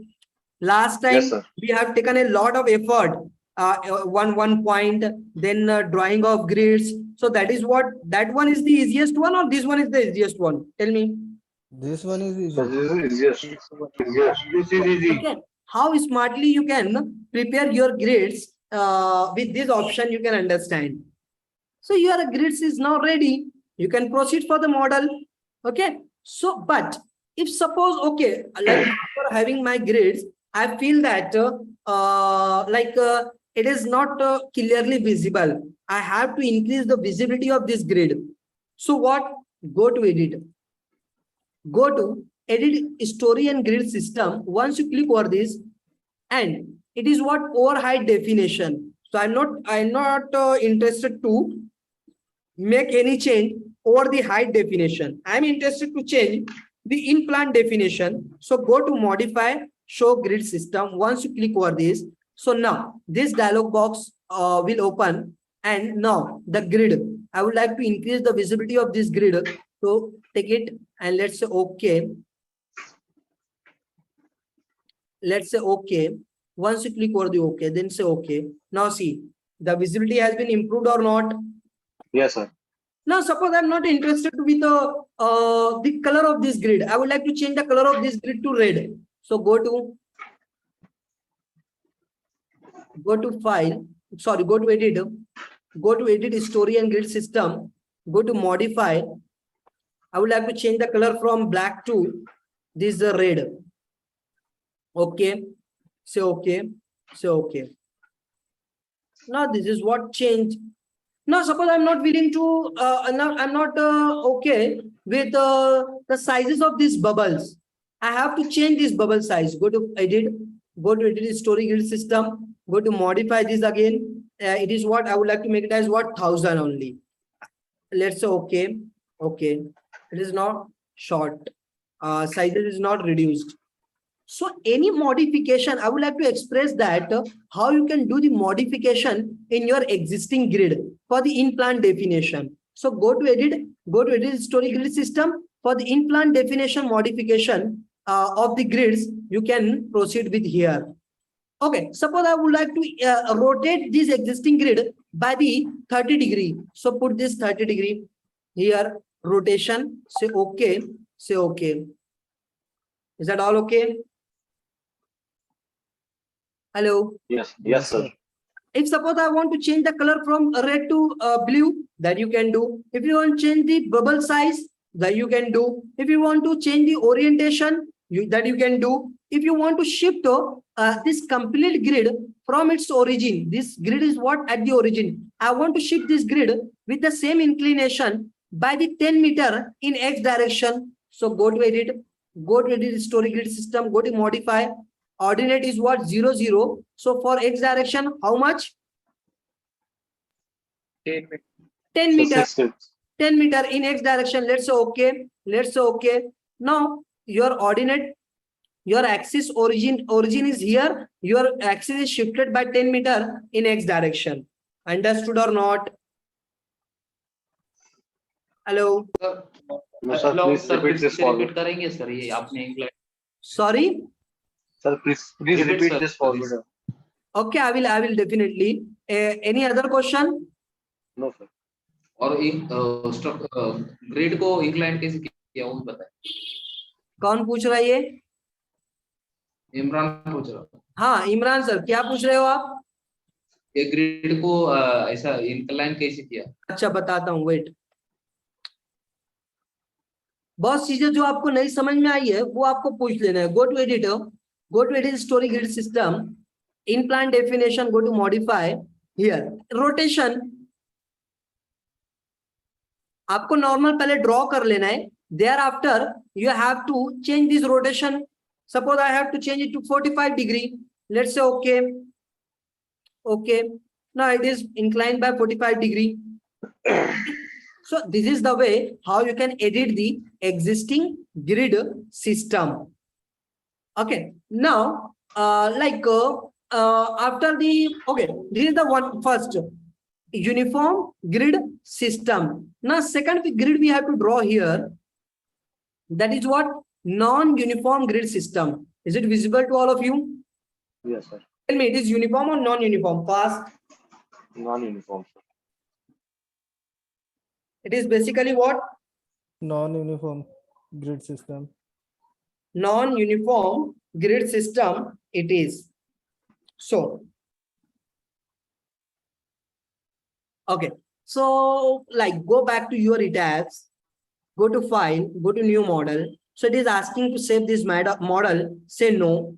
Last time we have taken a lot of effort. One point, then drawing of grids. So that is what, that one is the easiest one or this one is the easiest one? Tell me. This one is easy. This is easy. Okay. How smartly you can prepare your grids with this option you can understand. So your grids is now ready. You can proceed for the model. Okay. So, but if suppose, okay, like for having my grids, I feel that it is not clearly visible. I have to increase the visibility of this grid. So what? Go to edit. Go to edit story and grid system. Once you click over this, and it is what over height definition. So I'm not interested to make any change over the height definition. I'm interested to change the in-plan definition. So go to modify, show grid system. Once you click over this, so now this dialog box will open, and now the grid. I would like to increase the visibility of this grid. So take it and let's say okay. Let's say okay. Once you click over the okay, then say okay. Now see, the visibility has been improved or not? Yes, sir. Now suppose I'm not interested with the color of this grid. I would like to change the color of this grid to red. So go to file. Sorry, go to edit. Go to edit story and grid system. Go to modify. I would like to change the color from black to this red. Okay. Say okay. Say okay. Now this is what changed. Now suppose I'm not willing to. I'm not okay with the sizes of these bubbles. I have to change this bubble size. Go to edit. Go to edit story grid system. Go to modify this again. It is what I would like to make it as what 1000 only. Let's say okay. Okay. It is not short. Size is not reduced. So any modification, I would like to express that how you can do the modification in your existing grid for the in-plant definition. So go to edit story grid system. For the in-plant definition modification of the grids, you can proceed with here. Okay, suppose I would like to rotate this existing grid by the 30 degree. So put this 30 degree here, rotation, say okay, say okay. Is that all okay? Hello. Yes, yes, sir. If suppose I want to change the color from red to blue, that you can do. If you want to change the bubble size, that you can do. If you want to change the orientation, that you can do. If you want to shift this complete grid from its origin, this grid is what at the origin. I want to shift this grid with the same inclination by the 10 meter in X direction. So go to edit story grid system, go to modify. Ordinate is what 0, 0. So for X direction, how much? 10 meter. 10 meter in X direction. Let's say okay. Let's say okay. Now your ordinate, your axis origin is here. Your axis is shifted by 10 meter in X direction. Understood or not? Hello. No, sir, please repeat this forward. Sorry. Sir, please repeat this forward. Okay, I will definitely. Any other question? No, sir. और grid को incline कैसे किया वो भी बताएं। कौन पूछ रहा है ये? इमरान पूछ रहा है। हाँ इमरान सर, क्या पूछ रहे हो आप? ये ग्रिड को ऐसा इंक्लाइन कैसे किया? अच्छा बताता हूँ, वेट। बहुत चीजें जो आपको नहीं समझ में आई है वो आपको पूछ लेना है। Go to edit story grid system, in plan definition, go to modify here. Rotation आपको नॉर्मल पहले ड्रॉ कर लेना है, there after you have to change this rotation. Suppose I have to change it to 45 degree, let's say okay, now it is inclined by 45 degree. So this is the way how you can edit the existing grid system. Okay, now after the this is the one first uniform grid system. Now second grid we have to draw here, that is what non-uniform grid system. Is it visible to all of you? Yes, sir. Tell me, it is uniform or non-uniform? Fast. Non-uniform, sir. It is basically what? Non-uniform grid system. Non-uniform grid system it is. So okay, so like go back to your ETABS, go to file, go to new model. So it is asking to save this model, say no,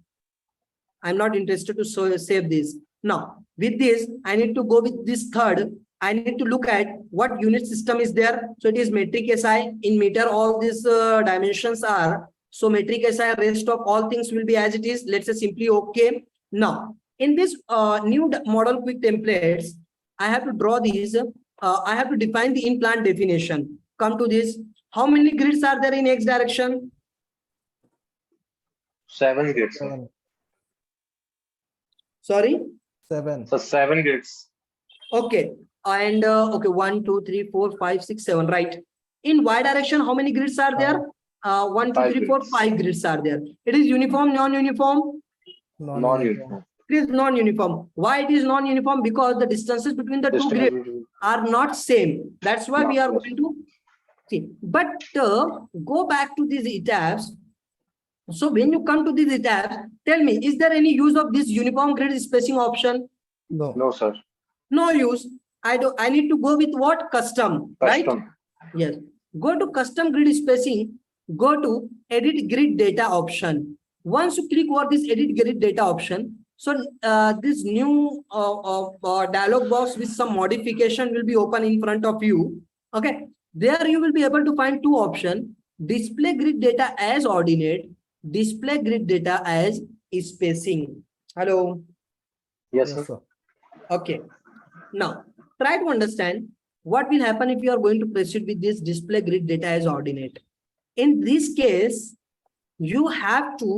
I'm not interested to save this. Now with this I need to go with this third. I need to look at what unit system is there. So it is metric SI in meter, all these dimensions are. So metric SI, rest of all things will be as it is. Let's say simply okay. Now in this new model quick templates, I have to draw these. I have to define the in-plant definition. Come to this. How many grids are there in X direction? 7 grids. Sir. Sorry? 7. So 7 grids. Okay. And okay, 1, 2, 3, 4, 5, 6, 7. Right. In Y direction, how many grids are there? 1, 2, 3, 4, 5 grids are there. It is uniform, non-uniform? Non-uniform. It is non-uniform. Why it is non-uniform? Because the distances between the two grids are not same. That's why we are going to see. But go back to these ETABS. So when you come to these ETABS, tell me, is there any use of this uniform grid spacing option? No. No, sir. No use. I need to go with what? Custom. Right? Yes. Go to custom grid spacing. Go to edit grid data option. Once you click over this edit grid data option, so this new dialog box with some modification will be open in front of you. Okay. There you will be able to find two options: display grid data as ordinate, display grid data as spacing. Hello. Yes, Yes, sir. sir. Okay. Now try to understand what will happen if you are going to proceed with this display grid data as ordinate. In this case, you have to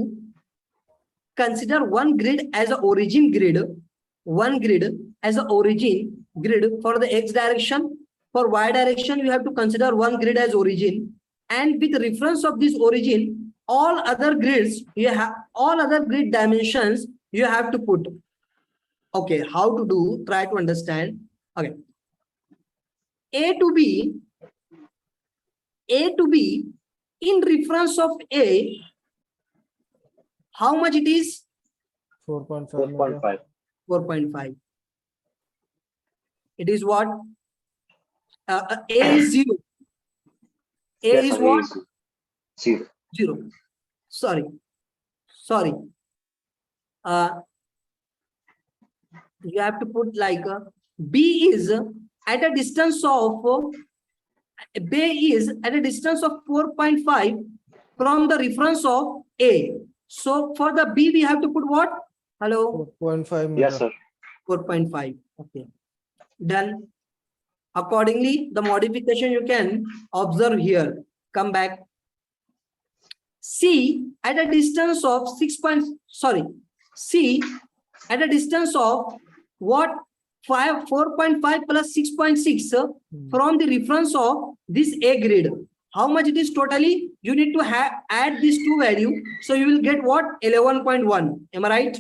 consider one grid as a origin grid, one grid as a origin grid for the x direction. For y direction, you have to consider one grid as origin, and with reference of this origin, all other grids you have, all other grid dimensions you have to put. Okay, how to do? Try to understand. Okay, A to B in reference of A, how much it is? 4.5 meter. 4.5. 4.5. It is what? A is 0. A Yes, is sir. what? 0. 0. Sorry. You have to put like B is at a distance of B is at a distance of 4.5 from the reference of A. So for the B, we have to put what? Hello? 4.5 meter. Yes, sir. 4.5. Okay. Done. Accordingly, the modification you can observe here. Come back. C at a distance of C at a distance of what? 4.5 plus 6.6 from the reference of this A grid. How much it is totally? You need to add these two values. So you will get what? 11.1. Am I right?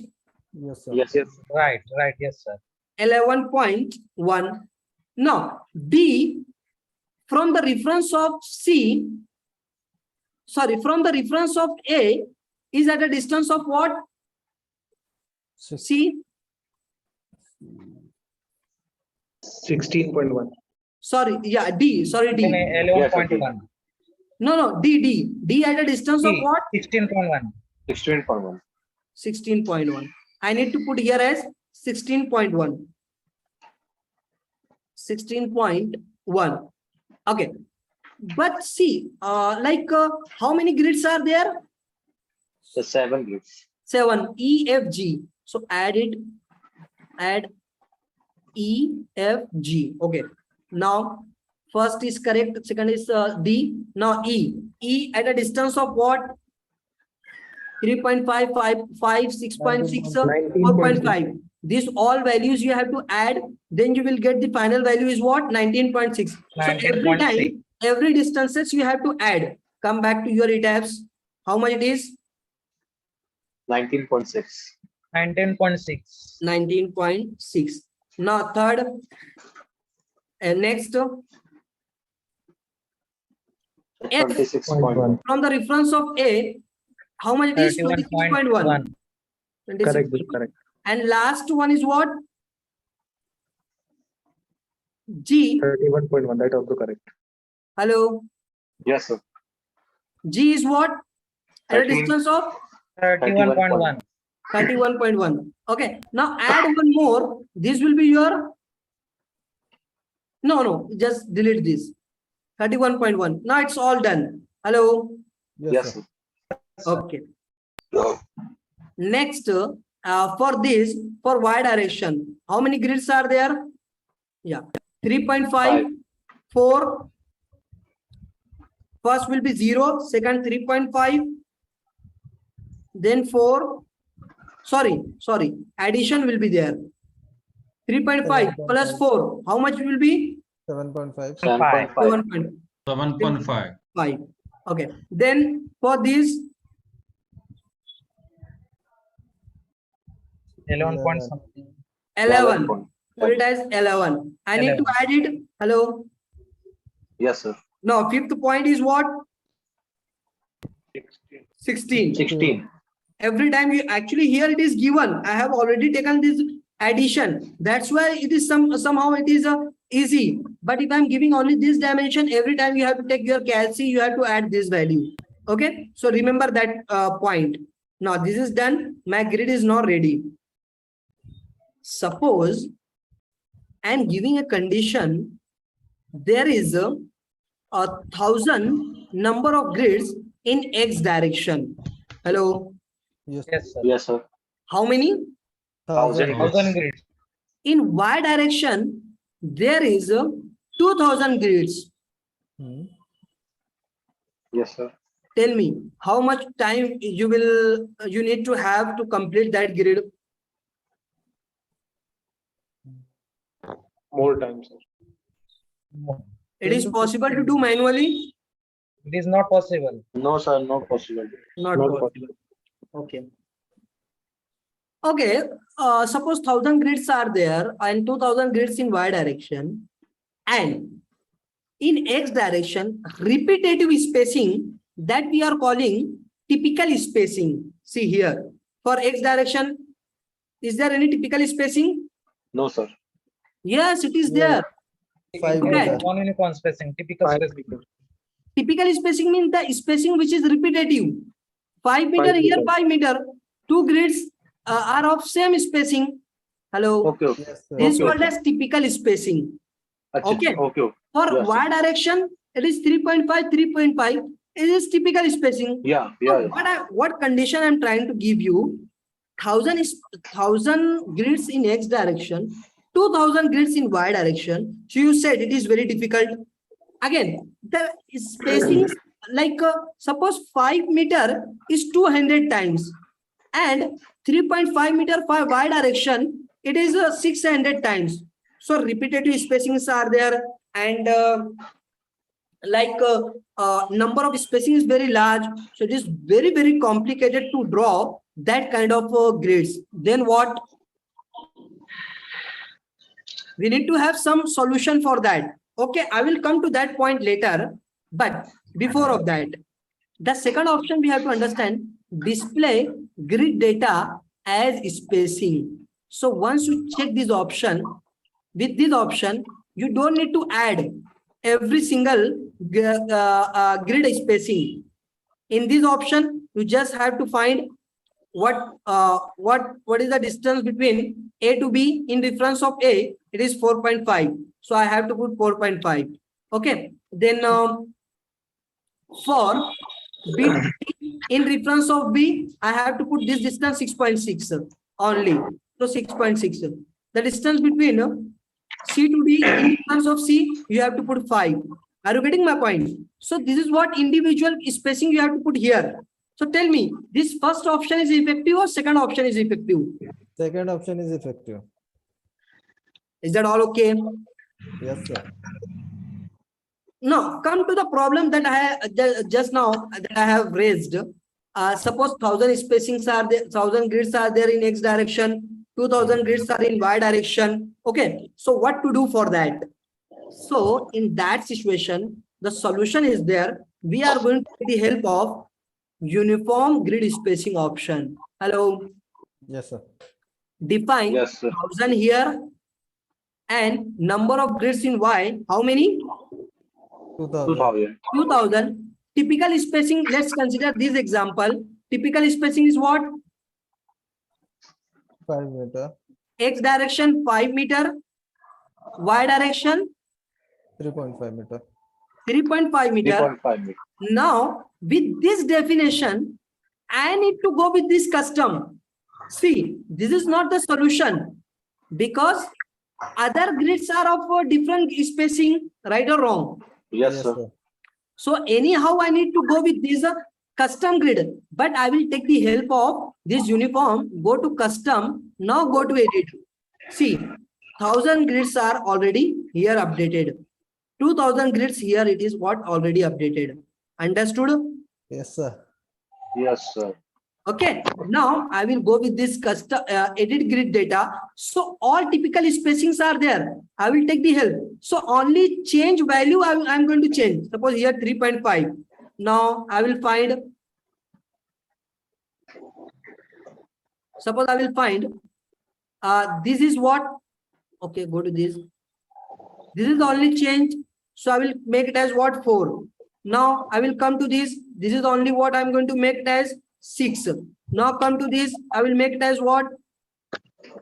Yes, sir. Yes, yes. Right, yes, sir. 11.1. Now, D from the reference of from the reference of A is at a distance of what? C? 16.1. Sorry, yeah, D. Sorry, D. 11.1. No, D. D at a distance of what? 16.1. 16.1. 16.1. I need to put here as 16.1. 16.1. Okay. But see, how many grids are there? The 7 grids. 7. E, F, G. So add E, F, G. Okay. Now, first is correct. Second is D. Now E. E at a distance of what? 3.5, 5, 6.6, 4.5. These all values you have to add. Then you will get the final value is what? 19.6. So every 19.6. time, every distances you have to add. Come back to your ETABS. How much it is? 19.6. 19.6. 19.6. Now third and next F 26.1. from the reference of A, how much it is? 26.1. 31.1. Correct, correct. And last one is what? G. 31.1. That also correct. Hello. Yes, sir. G is what? At a 13. distance of 31.1. 31.1. Okay. Now add one more. This will be your. No. Just delete this. 31.1. Now it's all done. Hello. Yes, sir. Okay. Next, for this, for y direction, how many grids are there? Yeah. 3.5, 4. First will be 0. Second 3.5. Then 4. Sorry. Addition will be there. 3.5 plus 4. How much will be? 7.5. 7.5. 7.5. 5. Okay. Then for this 11 point something. 11. Put it as 11. I need to 11. add it. Hello. Yes, sir. Now, fifth point is what? 16. 16. Every time you actually here it is given. I have already taken this addition. That's why it is somehow it is easy. But if I'm giving only this dimension, every time you have to take your calci, you have to add this value. Okay. So remember that point. Now this is done. My grid is not ready. Suppose I'm giving a condition. There is a 1,000 number of grids in X direction. Hello. Yes. Yes, sir. Yes, sir. How many? 1000. 1000 grids. In Y direction, there is 2000 grids. Hmm. Yes, sir. Tell me, how much time you need to have to complete that grid? More time, sir. No, It is possible to do manually? it is not possible. No, sir, not possible. Not Not possible. Okay. Okay. Suppose 1000 grids are there and 2000 grids in Y direction, and in X direction, repetitive spacing that we are calling typical spacing. See here, for X direction, is there any typical spacing? No, sir. Yes, it is Yeah. there. 5 Okay. meter. One uniform spacing, typical spacing. Typical spacing means the spacing which is repetitive. 5 meter 5 here, meter. 5 meter. Two grids are of same spacing. Hello. Okay, okay. Yes, sir. This is Okay, called as typical spacing. Achha, Okay. okay, okay. For Yes. Y direction, it is 3.5, 3.5. It is typical spacing. Yeah, So yeah. what condition I'm trying to give you? 1000 grids in X direction, 2000 grids in Y direction. So you said it is very difficult. Again, the spacing is like suppose 5 meter is 200 times, and 3.5 meter for Y direction, it is 600 times. So repetitive spacings are there, and number of spacing is very large, so it is very complicated to draw that kind of grids. Then what? We need to have some solution for that. Okay, I will come to that point later, but before of that, the second option we have to understand, display grid data as spacing. So once you check this option, with this option, you don't need to add every single grid spacing. In this option, you just have to find what is the distance between A to B. In reference of A, it is 4.5. So I have to put 4.5. Okay. Then for B in reference of B, I have to put this distance 6.6 only. So 6.6. The distance between C to D in reference of C, you have to put 5. Are you getting my point? So this is what individual spacing you have to put here. So tell me, this first option is effective or second option is effective? Second option is effective. Is that all okay? Yes, sir. Now come to the problem that I just now that I have raised. Suppose 1000 spacings are there, 1000 grids are there in X direction, 2000 grids are in Y direction. Okay, so what to do for that? So in that situation, the solution is there. We are going to take the help of uniform grid spacing option. Hello. Yes, sir. Define Yes, sir. 1000 here and number of grids in Y. How many? 2000. 2000. 2000. Typical spacing. Let's consider this example. Typical spacing is what? 5 meter. X direction 5 meter. Y direction 3.5 meter. 3.5 meter. 3.5 meter. Now, with this definition, I need to go with this custom. See, this is not the solution because other grids are of a different spacing, right or wrong? Yes, sir. So anyhow, I need to go with this custom grid, but I will take the help of this uniform, go to custom, now go to edit. See, 1000 grids are already here updated. 2000 grids here, it is what already updated. Understood? Yes, sir. Yes, sir. Okay, now I will go with this custom edit grid data. So all typical spacings are there. I will take the help. So only change value I'm going to change. Suppose here 3.5. Now I will find. Suppose I will find. This is what. Okay, go to this. This is the only change. So I will make it as what 4. Now I will come to this. This is only what I'm going to make it as 6. Now come to this. I will make it as what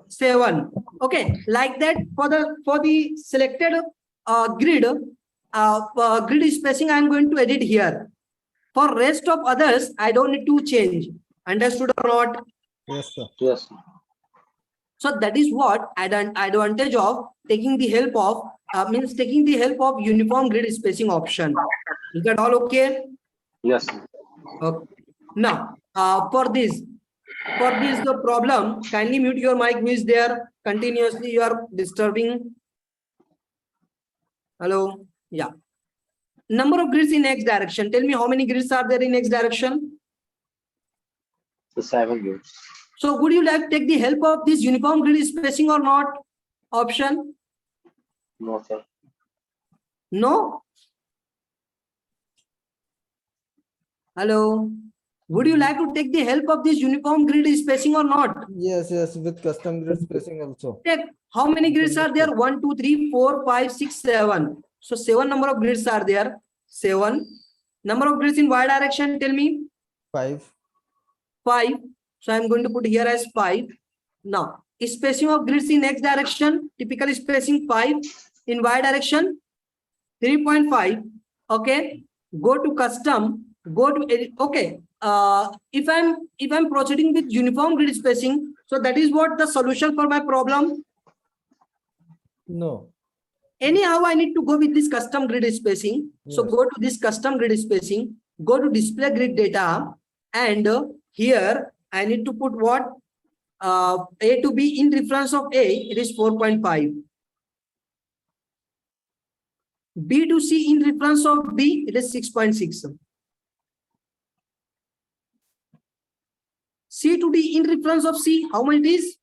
7. Okay, like that for the selected grid grid spacing I'm going to edit here. For rest of others I don't need to change. Understood or not? Yes, sir. Yes. So that is what advantage of taking the help of taking the help of uniform grid spacing option. Is that all okay? Yes. Okay. Now, for this the problem, kindly mute your mic who is there. Continuously you are disturbing. Hello. Yeah. Number of grids in X direction. Tell me how many grids are there in X direction? The 7 gives. So would you like to take the help of this uniform grid spacing or not? Option? No, sir. No? Hello? Would you like to take the help of this uniform grid spacing or not? Yes, with custom grid spacing also. Check. How many grids are there? 1, 2, 3, 4, 5, 6, 7. So 7 number of grids are there. 7. Number of grids in Y direction, tell me. 5. 5. So I'm going to put here as 5. Now, spacing of grids in X direction, typical spacing 5. In Y direction, 3.5. Okay. Go to custom. Go to edit. Okay. If I'm proceeding with uniform grid spacing, so that is what the solution for my problem. No. Anyhow, I need to go with this custom grid spacing. So Yes. go to this custom grid spacing, go to display grid data, and here I need to put what? A to B in reference of A, it is 4.5. B to C in reference of B, it is 6.6. C to D in reference of C, how much it is?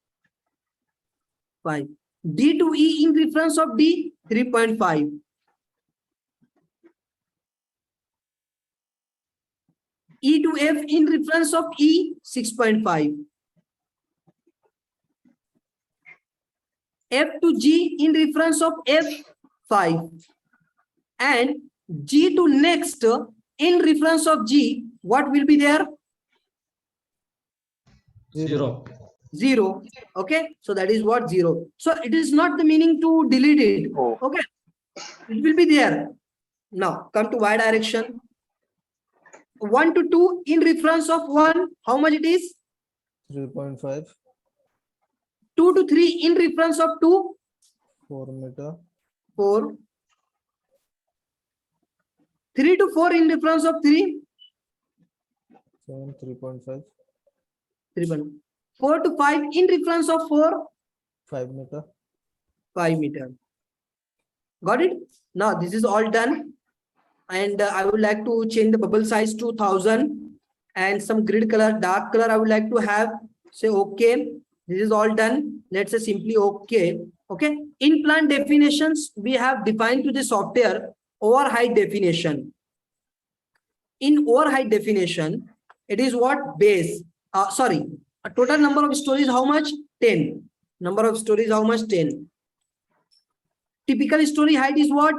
5. D to E in reference of D, 3.5. E to F in reference of E, 6.5. F to G in reference of F, 5. And G to next in reference of G, what will be there? 0. 0. Okay, so that is what 0. So it is not the meaning to delete it. Oh. Okay, it will be there. Now come to Y direction. 1 to 2 in reference of 1, how much it is? 3.5. 2 to 3 in reference of 2, 4 meter. 4. 3 to 4 in reference of 3, 7. 3.5. 3. 4 to 5 in reference of 4, 5 meter. 5 meter. Got it? Now this is all done. And I would like to change the bubble size to 1000 and some grid color, dark color I would like to have. Say okay. This is all done. Let's say simply okay. Okay. In plan definitions, we have defined to the software overheight definition. In overheight definition, it is what base. Sorry, a total number of stories, how much? 10. Number of stories, how much? 10. Typical story height is what?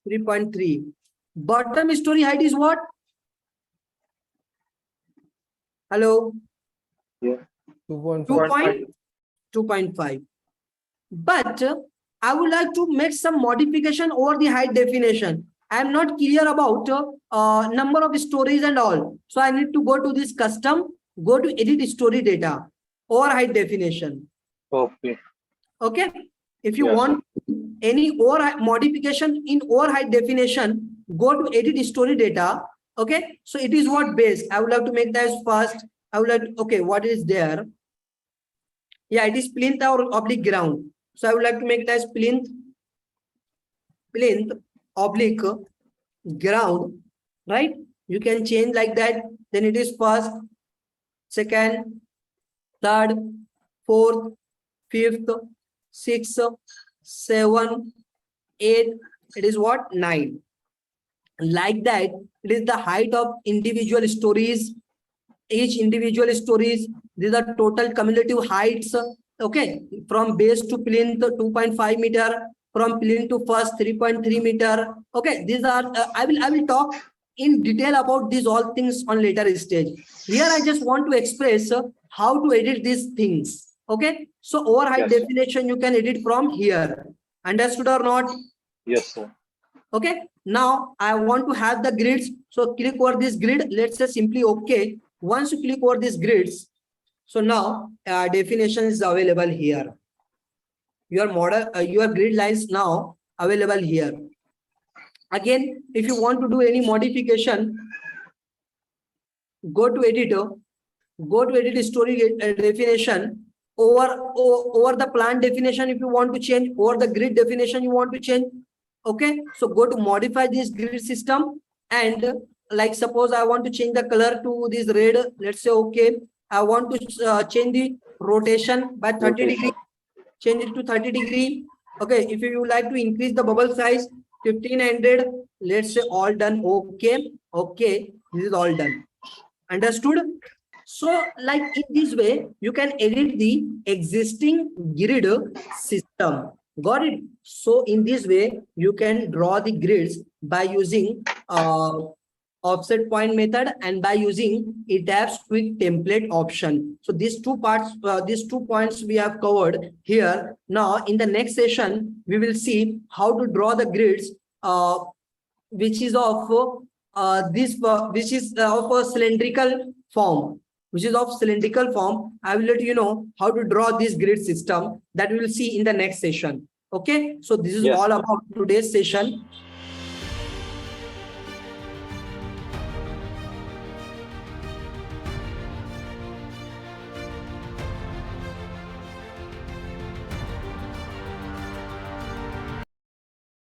3.3. Bottom story height is what? Hello? Yeah. 2.5. 2.5. But I would like to make some modification over the height definition. I am not clear about number of stories and all. So I need to go to this custom, go to edit story data or height definition. Okay. Okay. If you Yes, want any or modification in or height definition, go to edit story data. Okay. So it is what base. I would like to make that as fast. I would like to, okay, what is there? Yeah, it is plinth or oblique ground. So I would like to make that as plinth oblique ground, right? You can change like that. Then it is first, second, third, fourth, fifth, sixth, 7, 8. It is what? 9. Like that, it is the height of individual stories. Each individual stories, these are total cumulative heights. Okay, from base to plinth 2.5 meter, from plinth to first 3.3 meter. Okay, these are I will talk in detail about these all things on later stage. Here I just want to express how to edit these things. Okay, so over height Yes. definition you can edit from here. Understood or not? Yes, sir. Okay, now I want to have the grids. So click over this grid. Let's say simply okay. Once you click over these grids, So now definition is available here. Your model, your grid lines now available here. Again, if you want to do any modification, go to editor, go to edit story definition. Over the plan definition, if you want to change, over the grid definition you want to change. Okay, so go to modify this grid system, and like suppose I want to change the color to this red. Let's say okay, I want to change the rotation by 30 degree, change it to 30 degree. Okay, if you like to increase the bubble size 1500, let's say all done. Okay, okay, this is all done. Understood? So like in this way, you can edit the existing grid system. Got it? So in this way, you can draw the grids by using offset point method and by using ETABS quick template option. So these two points we have covered here. Now in the next session, we will see how to draw the grids which is of which is of a cylindrical form. I will let you know how to draw this grid system that we will see in the next session. Okay, so this is all about today's session.